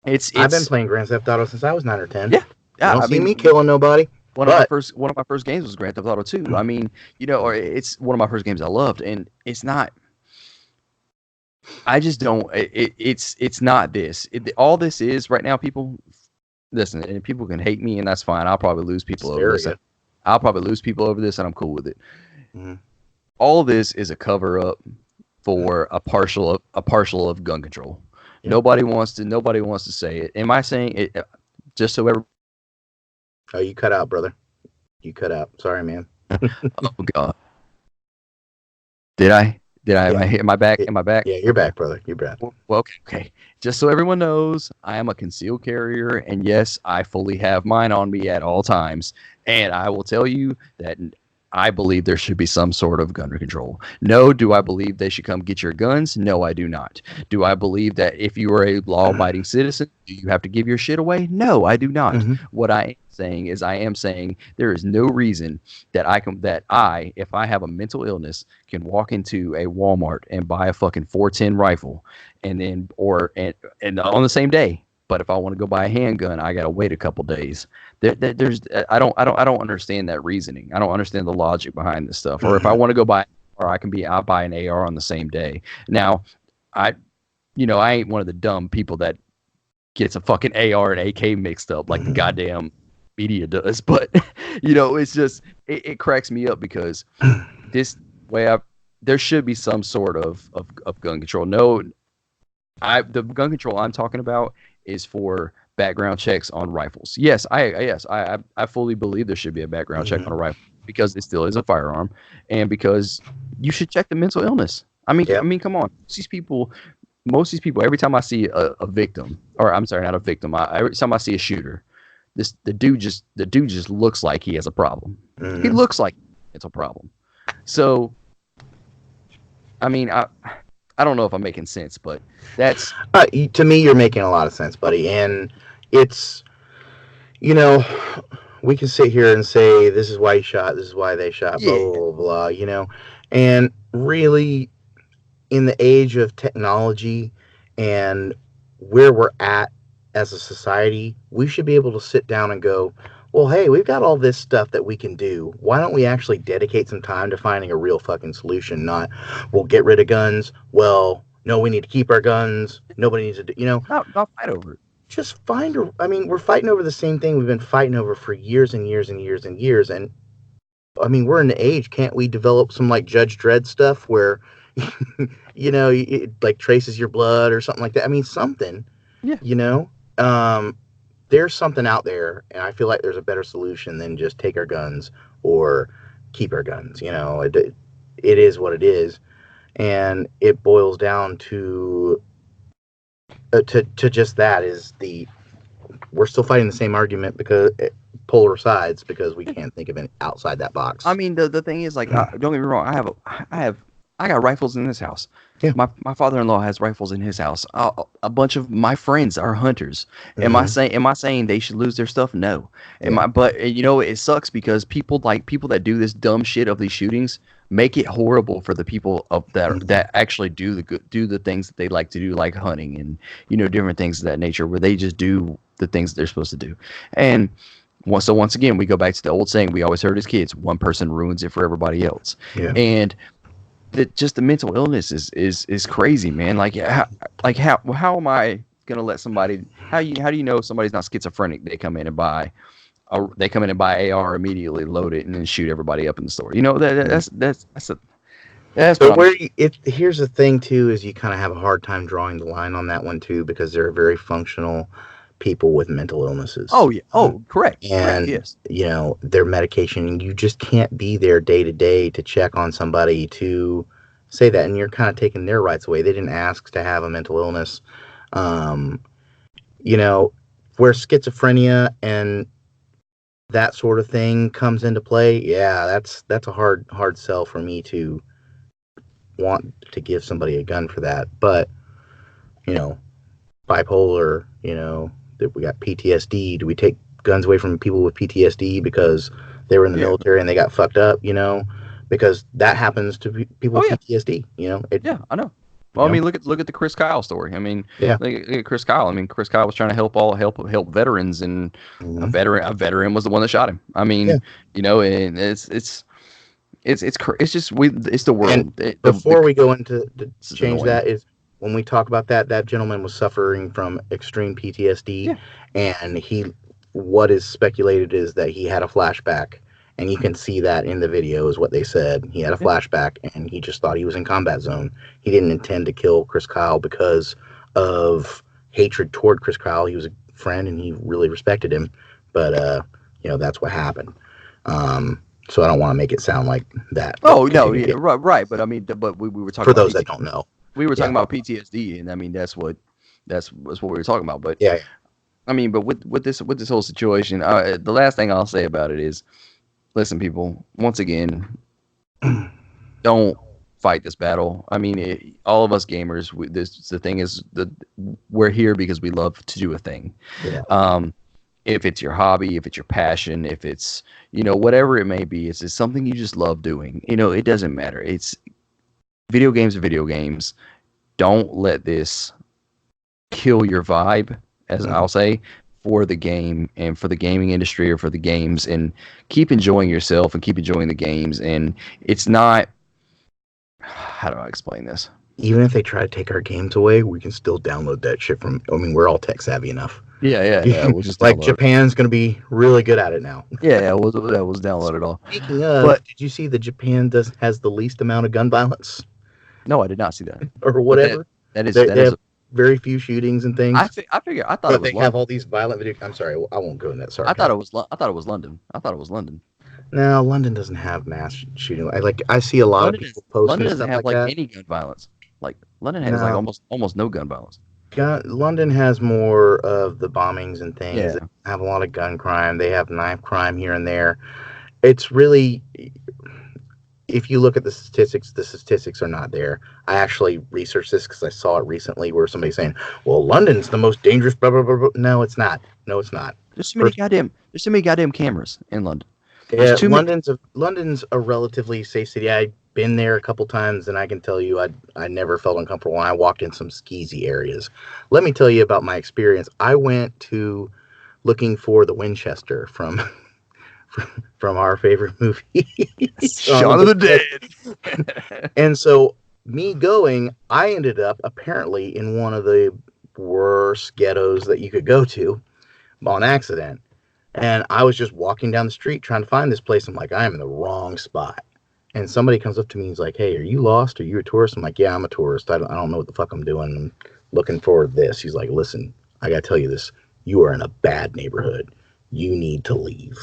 it's. I've been playing Grand Theft Auto since I was 9 or 10. Yeah. You don't see me killing nobody. One of my first games was Grand Theft Auto 2. I mean, or it's one of my first games I loved, and it's not. I just don't. It's not this. All this is right now. People, listen, and people can hate me, and that's fine. I'll probably lose people over this. I'll probably lose people over this, and I'm cool with it. Mm-hmm. All this is a cover up for a partial of gun control. Yep. Nobody wants to say it. Am I saying it just so everybody? Oh, you cut out, brother. You cut out. Sorry, man. Oh God. Did I? Yeah. Am I back? Am I back? Yeah, you're back, brother. You're back. Well, okay. Just so everyone knows, I am a concealed carrier, and yes, I fully have mine on me at all times. And I will tell you that I believe there should be some sort of gun control. No, do I believe they should come get your guns? No, I do not. Do I believe that if you are a law-abiding citizen, do you have to give your shit away? No, I do not. Mm-hmm. What I am saying is there is no reason that if I have a mental illness, can walk into a Walmart and buy a fucking 410 rifle and on the same day. But if I want to go buy a handgun, I gotta wait a couple days. I don't understand that reasoning. I don't understand the logic behind this stuff. Or if I want to go buy, I'll buy an AR on the same day. Now, I ain't one of the dumb people that gets a fucking AR and AK mixed up like the goddamn media does. But it's just it cracks me up because this way there should be some sort of gun control. No, the gun control I'm talking about is for background checks on rifles. Yes, I fully believe there should be a background check on a rifle because it still is a firearm, and because you should check the mental illness. I mean, come on. Most of these people. Every time I see a victim, or I'm sorry, not a victim. Every time I see a shooter, the dude just looks like he has a problem. Mm-hmm. He looks like it's a problem. So, I mean, I don't know if I'm making sense, but that's to me, you're making a lot of sense, buddy. And it's, we can sit here and say this is why he shot, this is why they shot, blah Yeah. blah blah blah. And really, in the age of technology and where we're at as a society, we should be able to sit down and go, well, hey, we've got all this stuff that we can do. Why don't we actually dedicate some time to finding a real fucking solution? Not, we'll get rid of guns. Well, no, we need to keep our guns. Nobody needs to do, Not fight over it. just find a. I mean, we're fighting over the same thing we've been fighting over for years and years and years and years. And I mean, we're in the age. Can't we develop some like Judge Dredd stuff where, it like traces your blood or something like that? I mean, something. Yeah. There's something out there, and I feel like there's a better solution than just take our guns or keep our guns. It is what it is, and it boils down to just that is we're still fighting the same argument because polar sides because we can't think of it outside that box. I mean, the thing is, like, don't get me wrong. I got rifles in this house. Yeah. My father-in-law has rifles in his house. A bunch of my friends are hunters. Am I saying they should lose their stuff? No. But it sucks because people that do this dumb shit of these shootings make it horrible for the people that actually do the things that they like to do, like hunting and different things of that nature, where they just do the things they're supposed to do. And once again, we go back to the old saying we always heard as kids: one person ruins it for everybody else. Yeah. And just the mental illness is crazy, man. How am I gonna let somebody? How do you know somebody's not schizophrenic? They come in and buy AR immediately, load it, and then shoot everybody up in the store. That's But here's the thing too, is you kind of have a hard time drawing the line on that one too, because they're very functional people with mental illnesses. Oh yeah. Oh, correct. And correct, yes. Their medication, and you just can't be there day to day to check on somebody to say that, and you're kind of taking their rights away. They didn't ask to have a mental illness. Where schizophrenia and that sort of thing comes into play, yeah, that's a hard sell for me to want to give somebody a gun for that. But bipolar, that we got PTSD. Do we take guns away from people with PTSD because they were in the military and they got fucked up? Because that happens to people with PTSD. Yeah, I know. Well, I mean, look at the Chris Kyle story. I mean, look at Chris Kyle. I mean, Chris Kyle was trying to help veterans, and a veteran was the one that shot him. I mean, and it's the world. And before we go into change that is, when we talk about that gentleman was suffering from extreme PTSD, and what is speculated is that he had a flashback, and you can see that in the video is what they said. He had a flashback, and he just thought he was in combat zone. He didn't intend to kill Chris Kyle because of hatred toward Chris Kyle. He was a friend, and he really respected him, but that's what happened. So I don't want to make it sound like that. Oh no, yeah, right. But I mean, but we were talking for those that don't know. We were talking about PTSD, and I mean that's what we were talking about. But yeah, I mean, but with this whole situation, the last thing I'll say about it is, listen, people. Once again, don't fight this battle. I mean, all of us gamers. The thing is that we're here because we love to do a thing. Yeah. If it's your hobby, if it's your passion, if it's whatever it may be, it's something you just love doing. It doesn't matter. It's video games are video games. Don't let this kill your vibe, as I'll say, for the game and for the gaming industry or for the games, and keep enjoying yourself and keep enjoying the games. And it's not, how do I explain this? Even if they try to take our games away, we can still download that shit from, we're all tech savvy enough. Yeah. We'll just like Japan's going to be really good at it now. We'll download it all. Speaking of, but did you see that Japan has the least amount of gun violence? No, I did not see that. Or whatever. That is very few shootings and things. I thought it was they have all these violent video. I'm sorry, I won't go in that. Sorry. I thought it was London. No, London doesn't have mass shooting. I see a lot of people posting. London doesn't have like any gun violence. Like London has like almost no gun violence. London has more of the bombings and things. Yeah. They have a lot of gun crime. They have knife crime here and there. It's really, if you look at the statistics are not there. I actually researched this because I saw it recently where somebody's saying, well, London's the most dangerous, blah, blah, blah, blah. No, it's not. There's too many There's too many goddamn cameras in London. Yeah, London's a relatively safe city. I've been there a couple times, and I can tell you, I never felt uncomfortable when I walked in some skeezy areas. Let me tell you about my experience. I went to looking for the Winchester from from our favorite movie, Shaun of the Dead. And so me going, I ended up apparently in one of the worst ghettos that you could go to on accident. And I was just walking down the street trying to find this place. I'm like, I am in the wrong spot. And somebody comes up to me and he's like, hey, are you lost? Are you a tourist? I'm like, yeah, I'm a tourist. I don't know what the fuck I'm doing. I'm looking for this. He's like, listen, I got to tell you this. You are in a bad neighborhood. You need to leave.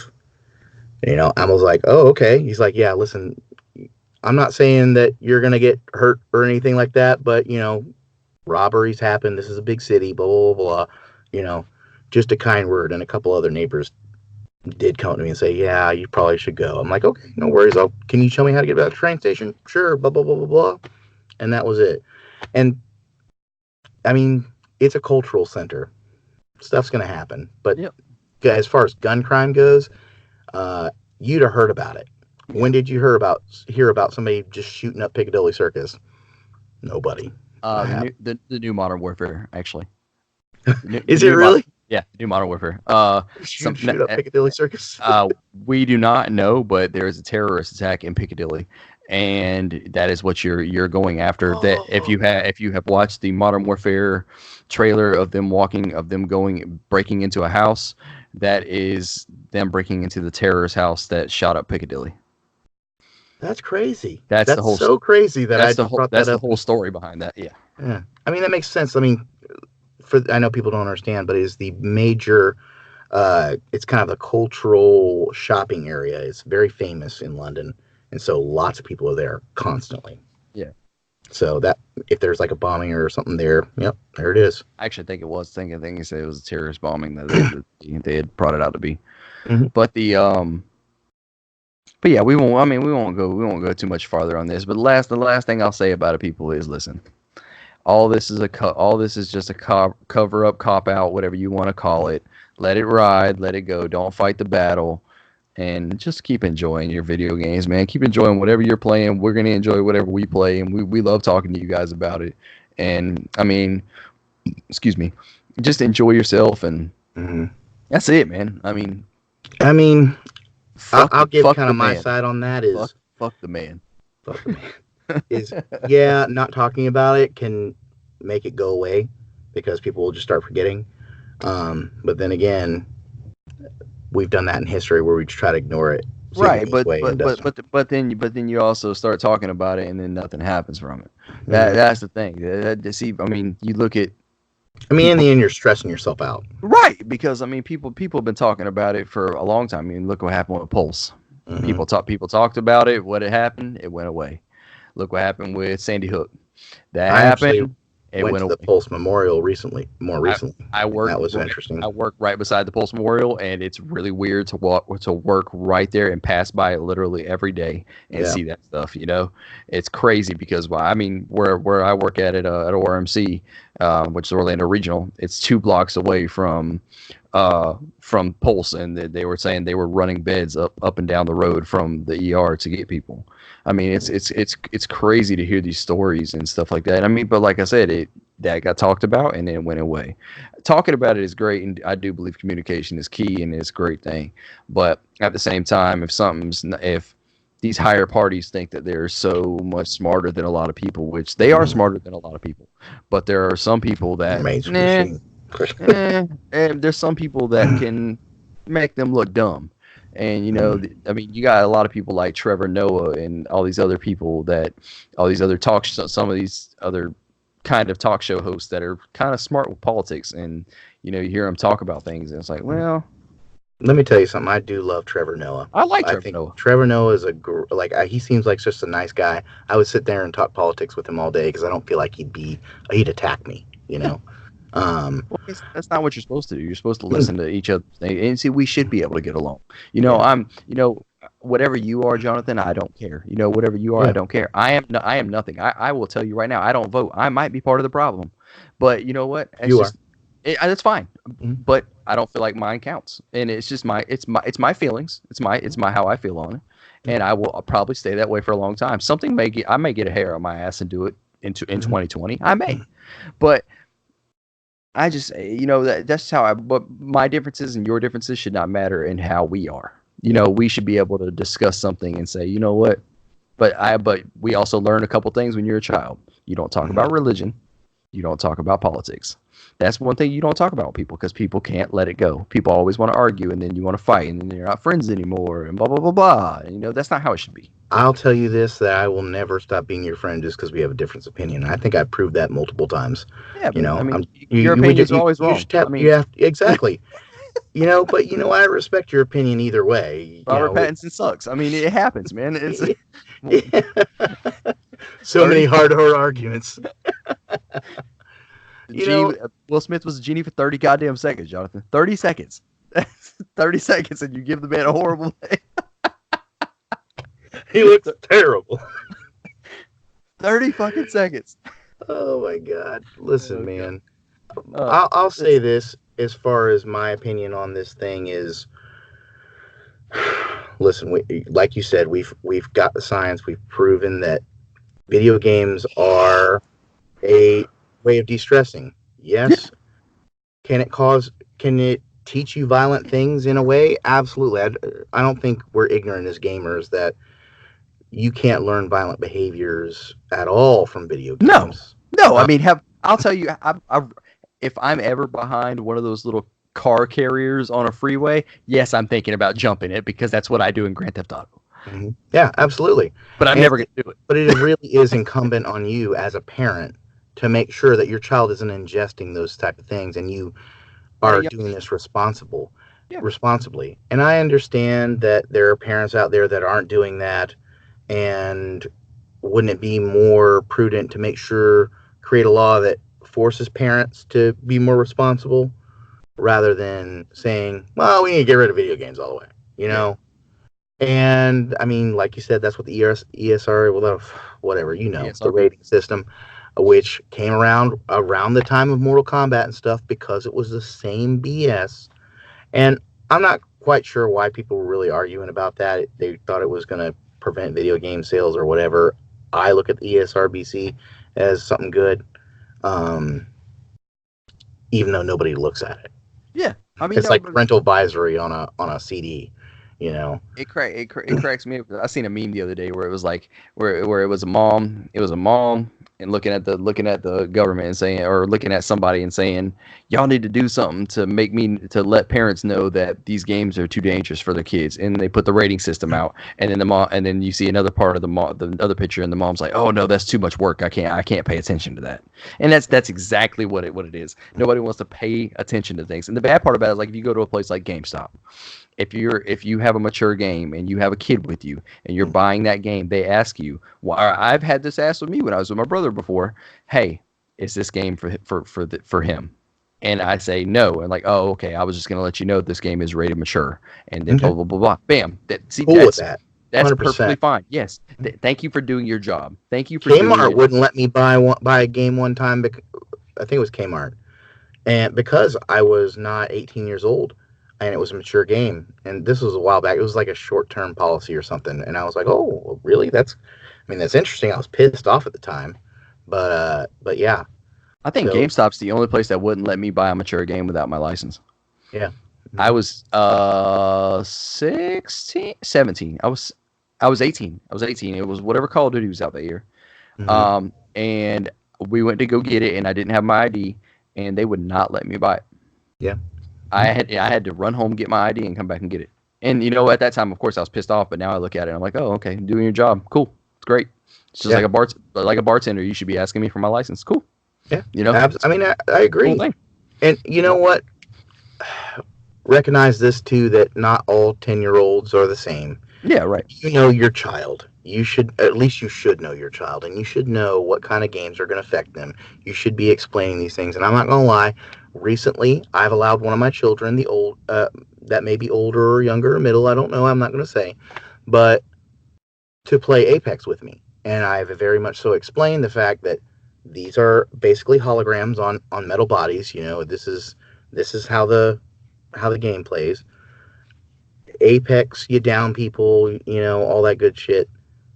You know, I was like, oh, okay. He's like, yeah, listen, I'm not saying that you're going to get hurt or anything like that, but, you know, robberies happen. This is a big city, blah, blah, blah, blah. You know, just a kind word. And a couple other neighbors did come to me and say, yeah, you probably should go. I'm like, okay, no worries. Can you show me how to get to the train station? Sure, blah, blah, blah, blah, blah. And that was it. And, I mean, it's a cultural center. Stuff's going to happen. But yep. As far as gun crime goes, you'd have heard about it. When did you hear about somebody just shooting up Piccadilly Circus? Nobody. The new Modern Warfare, actually. Is it really? Yeah, new Modern Warfare. Shoot up Piccadilly Circus? We do not know, but there is a terrorist attack in Piccadilly, and that is what you're going after. That if you have watched the Modern Warfare trailer of them breaking into a house, that is them breaking into the terrorist house that shot up Piccadilly. That's crazy. That's the whole so crazy that that's the whole story behind that. Yeah. I mean, that makes sense. I mean, I know people don't understand, but it is the major. It's kind of the cultural shopping area. It's very famous in London, and so lots of people are there constantly. Yeah. So that if there's like a bombing or something there, yep, there it is. I actually think it was. I think he said it was a terrorist bombing that they had brought it out to be. Mm-hmm. But But yeah, we won't go too much farther on this. But the last thing I'll say about it, people, is listen. All this is just a cover up, cop out, whatever you want to call it. Let it ride, let it go. Don't fight the battle, and just keep enjoying your video games, man. Keep enjoying whatever you're playing. We're gonna enjoy whatever we play, and we love talking to you guys about it. And I mean, excuse me, just enjoy yourself, and that's it, man. I mean. I'll give kind of my side on that is fuck the man. Fuck the man. Is yeah, not talking about it can make it go away because people will just start forgetting. But then again, we've done that in history where we just try to ignore it. Right, but then you also start talking about it and then nothing happens from it. That's the thing. See, I mean, you look at. In the end, you're stressing yourself out. Right, because, I mean, people have been talking about it for a long time. I mean, look what happened with Pulse. Mm-hmm. People talked about it. What had happened? It went away. Look what happened with Sandy Hook. That happened. It went to away. The Pulse Memorial more recently. I worked. That was interesting. I work right beside the Pulse Memorial, and it's really weird to work right there and pass by it literally every day and see that stuff. You know, it's crazy because where I work at ORMC, which is Orlando Regional, it's 2 blocks away from Pulse, and they were saying they were running beds up and down the road from the ER to get people. I mean, it's crazy to hear these stories and stuff like that. I mean, but like I said, that got talked about and then it went away. Talking about it is great, and I do believe communication is key and it's a great thing. But at the same time, if these higher parties think that they're so much smarter than a lot of people, which they are smarter than a lot of people, but there are some people that and there's some people that can make them look dumb. And, you know, I mean, you got a lot of people like Trevor Noah and all these other people some of these other kind of talk show hosts that are kind of smart with politics. And, you know, you hear them talk about things and it's like, well. Let me tell you something. I do love Trevor Noah. I like Trevor Noah. Trevor Noah is he seems like just a nice guy. I would sit there and talk politics with him all day because I don't feel like he'd attack me, you know. Well, that's not what you're supposed to do. You're supposed to listen to each other and see. We should be able to get along. You know, whatever you are, Jonathan, I don't care. You know, whatever you are, I don't care. I am nothing. I will tell you right now, I don't vote. I might be part of the problem, but you know what? That's fine. Mm-hmm. But I don't feel like mine counts, and it's just it's my feelings. It's my how I feel on it, and I will probably stay that way for a long time. I may get a hair on my ass and do it in 2020. I may, but I just that's how I. But my differences and your differences should not matter in how we are. We should be able to discuss something and say, you know what? But we also learn a couple things when you're a child. You don't talk about religion. You don't talk about politics. That's one thing you don't talk about with people because people can't let it go. People always want to argue, and then you want to fight, and then you're not friends anymore, and blah blah blah blah. That's not how it should be. I'll tell you this: that I will never stop being your friend just because we have a different opinion. I think I've proved that multiple times. Yeah, but your opinion is always wrong. Exactly. But I respect your opinion either way. Robert Pattinson sucks. It happens, man. It's so many hard arguments. Will Smith was a genie for 30 goddamn seconds, Jonathan. 30 seconds. 30 seconds, and you give the man a horrible name. He looks terrible. 30 fucking seconds. Oh my God! Listen, man. I'll say this as far as my opinion on this thing is. Listen, like you said, we've got the science. We've proven that video games are a way of de-stressing. Yes. Yeah. Can it teach you violent things in a way? Absolutely. I don't think we're ignorant as gamers that you can't learn violent behaviors at all from video games. No. I'll tell you, if I'm ever behind one of those little car carriers on a freeway, yes, I'm thinking about jumping it because that's what I do in Grand Theft Auto. Mm-hmm. Yeah, absolutely. But I'm never going to do it. But it really is incumbent on you as a parent to make sure that your child isn't ingesting those type of things and you are doing this responsibly. And I understand that there are parents out there that aren't doing that, and wouldn't it be more prudent to create a law that forces parents to be more responsible rather than saying, well, we need to get rid of video games all the way, And like you said, that's what the ESR, whatever, the rating system, which came around the time of Mortal Kombat and stuff because it was the same BS. And I'm not quite sure why people were really arguing about that. They thought it was going to prevent video game sales or whatever. I look at the ESRBC as something good, even though nobody looks at it. Yeah, it's like parental advisory on a CD. It cracks me up. I seen a meme the other day where it was like where it was a mom and looking at the government and saying, or looking at somebody and saying, y'all need to do something to let parents know that these games are too dangerous for their kids. And they put the rating system out, and then you see another part of the other picture, and the mom's like, oh no, that's too much work. I can't pay attention to that. And that's exactly what it is. Nobody wants to pay attention to things. And the bad part about it is, like, if you go to a place like GameStop, if you have a mature game and you have a kid with you and you're buying that game, they ask you. I've had this asked with me when I was with my brother before. Hey, is this game for him? And I say no. And like, oh, okay. I was just gonna let you know this game is rated mature. And then blah blah blah blah. Bam. That's perfectly fine. Yes. Thank you for doing your job. Thank you for. Kmart wouldn't let me buy a game one time. I think it was Kmart, and because I was not 18 years old. And it was a mature game. And this was a while back. It was like a short-term policy or something. And I was like, oh, really? That's interesting. I was pissed off at the time. But yeah. I think GameStop's the only place that wouldn't let me buy a mature game without my license. Yeah. I was 17. I was 18. It was whatever Call of Duty was out that year. Mm-hmm. And we went to go get it, and I didn't have my ID, and they would not let me buy it. Yeah. I had to run home, get my ID, and come back and get it. And at that time, of course, I was pissed off. But now I look at it, and I'm like, oh, okay, doing your job, cool, it's great. It's just like a bartender. You should be asking me for my license, cool. Yeah, I agree. Cool. And you know what? Recognize this too, that not all 10-year-olds are the same. Yeah, right. Your child. You should know your child, and you should know what kind of games are going to affect them. You should be explaining these things. And I'm not going to lie. Recently, I've allowed one of my children, that may be older or younger or middle, I don't know, I'm not going to say, but to play Apex with me. And I've very much so explained the fact that these are basically holograms on metal bodies. This is how the how the game plays. Apex, you down people, all that good shit,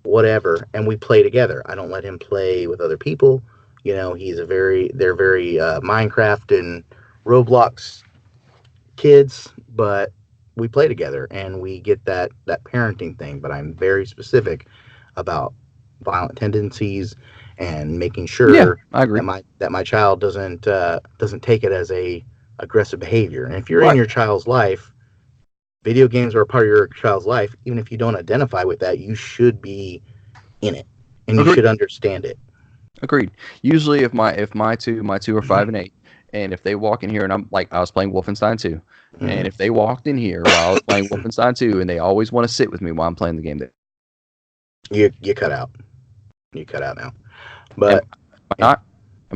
whatever, and we play together. I don't let him play with other people. They're very Minecraft and Roblox kids, but we play together and we get that parenting thing. But I'm very specific about violent tendencies and making sure I agree. that my child doesn't take it as a aggressive behavior. And if you're in Right. your child's life, video games are a part of your child's life. Even if you don't identify with that, you should be in it and you should understand it. Agreed. Usually, if my two are 5 and 8, and if they walk in here and I was playing Wolfenstein 2, and if they walked in here while I was playing Wolfenstein 2, and they always want to sit with me while I'm playing the game, you cut out. You cut out now. But am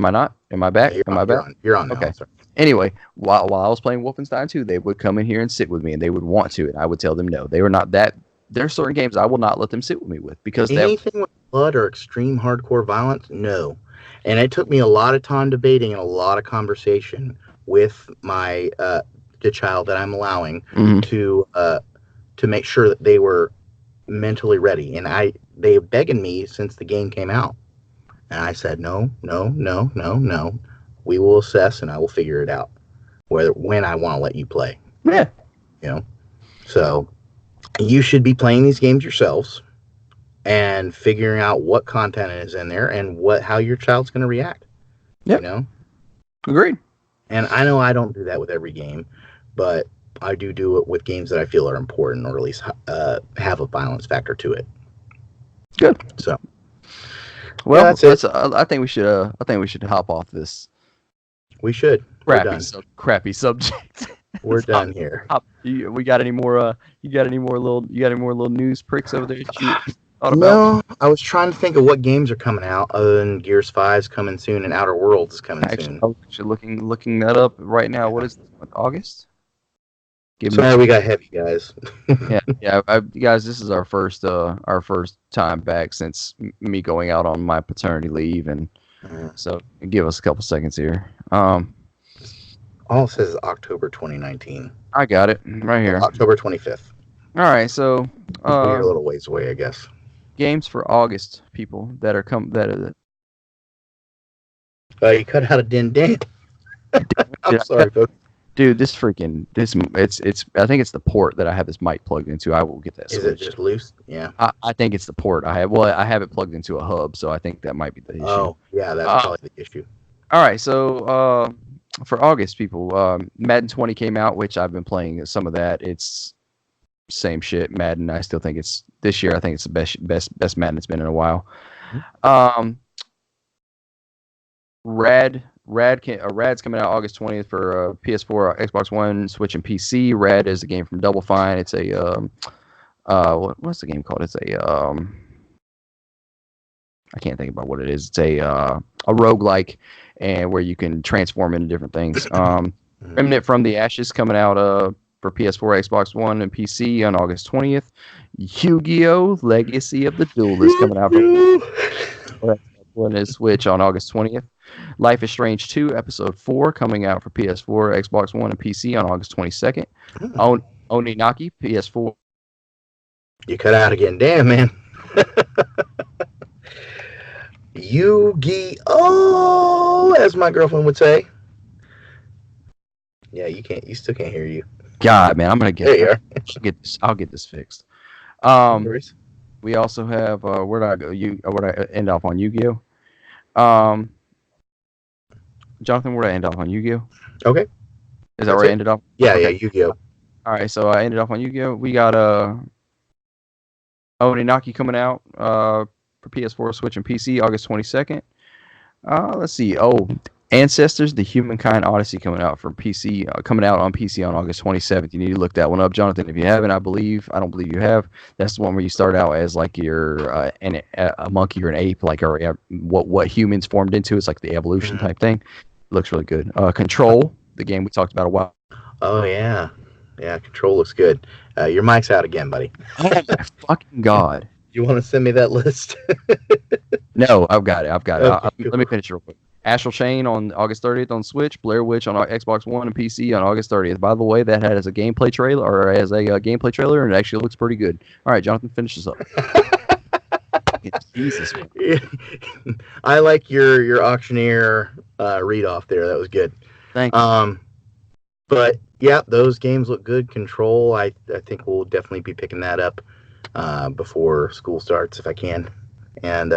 I not? Am I back? Am I back? You're on now. Okay. Anyway, while I was playing Wolfenstein 2, they would come in here and sit with me, and they would want to, and I would tell them no. They were not that. There are certain games I will not let them sit with me with because anything with blood or extreme hardcore violence, no. And it took me a lot of time debating and a lot of conversation with my the child that I'm allowing to make sure that they were mentally ready. And they've begging me since the game came out, and I said no. We will assess, and I will figure it out when I want to let you play. Yeah. So you should be playing these games yourselves and figuring out what content is in there and how your child's going to react. Yeah. Agreed. And I know I don't do that with every game, but I do it with games that I feel are important, or at least have a violence factor to it. Good. So, well, that's it. I think we should hop off this. We should. Crappy subject. We're done here. We got any more? You got any more little news pricks over there? No, I was trying to think of what games are coming out other than Gears 5's coming soon and Outer Worlds is coming soon. I'm actually looking that up right now. What is this? August? Sorry, we got heavy, guys. yeah. Guys, this is our first time back since me going out on my paternity leave, and so give us a couple seconds here. All it says is October 2019. I got it right here. October 25th. All right, so we're a little ways away, I guess. Games for August, people that are you cut out a din. I'm sorry, folks. Dude, it's I think it's the port that I have this mic plugged into. I will get that switched. Is it just loose? Yeah. I think it's the port I have. Well, I have it plugged into a hub, so I think that might be the issue. Oh, yeah, that's probably the issue. All right, so for August, people, Madden 20 came out, which I've been playing some of that. It's same shit. Madden, I still think it's this year. I think it's the best Madden it's been in a while. Rad's coming out August 20th for PS4, Xbox One, Switch, and PC. Rad is a game from Double Fine. It's a what's the game called? It's a I can't think about what it is. It's a roguelike, and where you can transform into different things. Remnant from the Ashes coming out for PS4, Xbox One, and PC on August 20th. Yu-Gi-Oh! Legacy of the Duelist coming out for One is Switch on August 20th. Life is Strange 2 Episode 4 coming out for PS4, Xbox One, and PC on August 22nd. Oninaki PS4. You cut out again. Damn, man. Yu-Gi-Oh! As my girlfriend would say. Yeah, you still can't hear you. God, man, I'm gonna get. There you are. I'll get this fixed. We also have where did I go? Where did I end off on Yu-Gi-Oh? Jonathan, where did I end off on Yu-Gi-Oh? Okay. Is that where I ended off? Yeah, okay. Yeah, Yu-Gi-Oh. All right, so I ended off on Yu-Gi-Oh. We got Oninaki coming out for PS4, Switch, and PC August 22nd. Let's see. Ancestors: The Humankind Odyssey coming out for PC, coming out on PC on August 27th. You need to look that one up, Jonathan. If you haven't, I don't believe you have. That's the one where you start out as like you're a monkey or an ape, like what humans formed into. It's like the evolution type thing. Looks really good. Control, the game we talked about a while. Oh yeah, Control looks good. Your mic's out again, buddy. Oh my fucking god! You want to send me that list? No, I've got it. Okay, Let me finish real quick. Astral Chain on August 30th on Switch, Blair Witch on Xbox One and PC on August 30th. By the way, that has a gameplay trailer, gameplay trailer, and it actually looks pretty good. All right, Jonathan, finish this up. Jesus, man. I like your auctioneer read off there. That was good. Thank you. But yeah, those games look good. Control, I think we'll definitely be picking that up before school starts if I can, and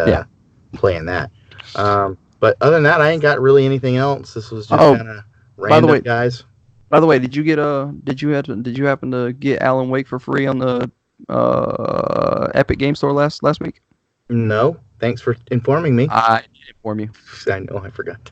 playing that. But other than that, I ain't got really anything else. This was just kind of random, guys. By the way, did you happen to get Alan Wake for free on the Epic Game Store last week? No, thanks for informing me. I did inform you. I know, I forgot.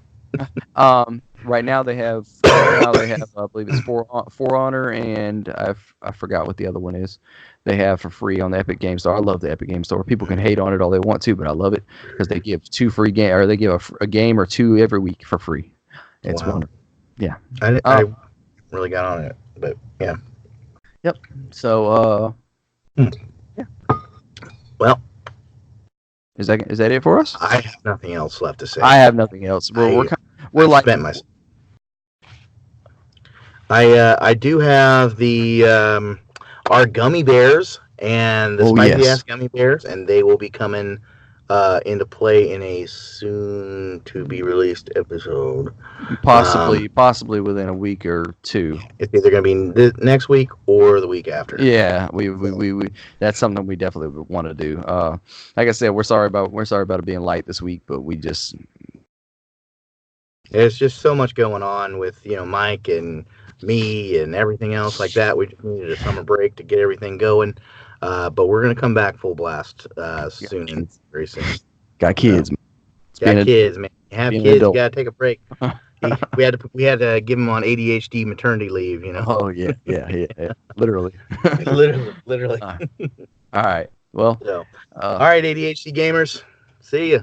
Right now they have I believe it's For Honor, and I forgot what the other one is. They have for free on the Epic Game Store. I love the Epic Game Store. People can hate on it all they want to, but I love it because they give two free game, or they give a game or two every week for free. It's wonderful. Yeah, I really got on it, but yeah. Yep. So yeah. Well, is that it for us? I have nothing else left to say. I have nothing else. We're like spent my. I do have the our gummy bears and the spicy ass gummy bears, and they will be coming into play in a soon to be released episode. Possibly within a week or two. It's either going to be next week or the week after. Yeah, we that's something we definitely would want to do. Like I said, we're sorry about it being light this week, but we just there's just so much going on with Mike and me and everything else like that. We just needed a summer break to get everything going. But we're gonna come back full blast soon, very soon. Got kids. Got kids, man. You have kids, you gotta take a break. we had to give them on ADHD maternity leave, Oh yeah. Literally. literally. All right. Well. So, all right, ADHD gamers. See ya.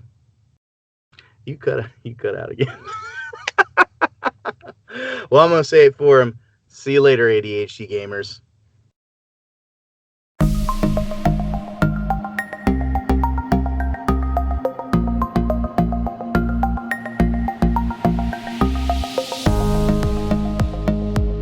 You cut out again. Well, I'm gonna say it for him. See you later, ADHD gamers.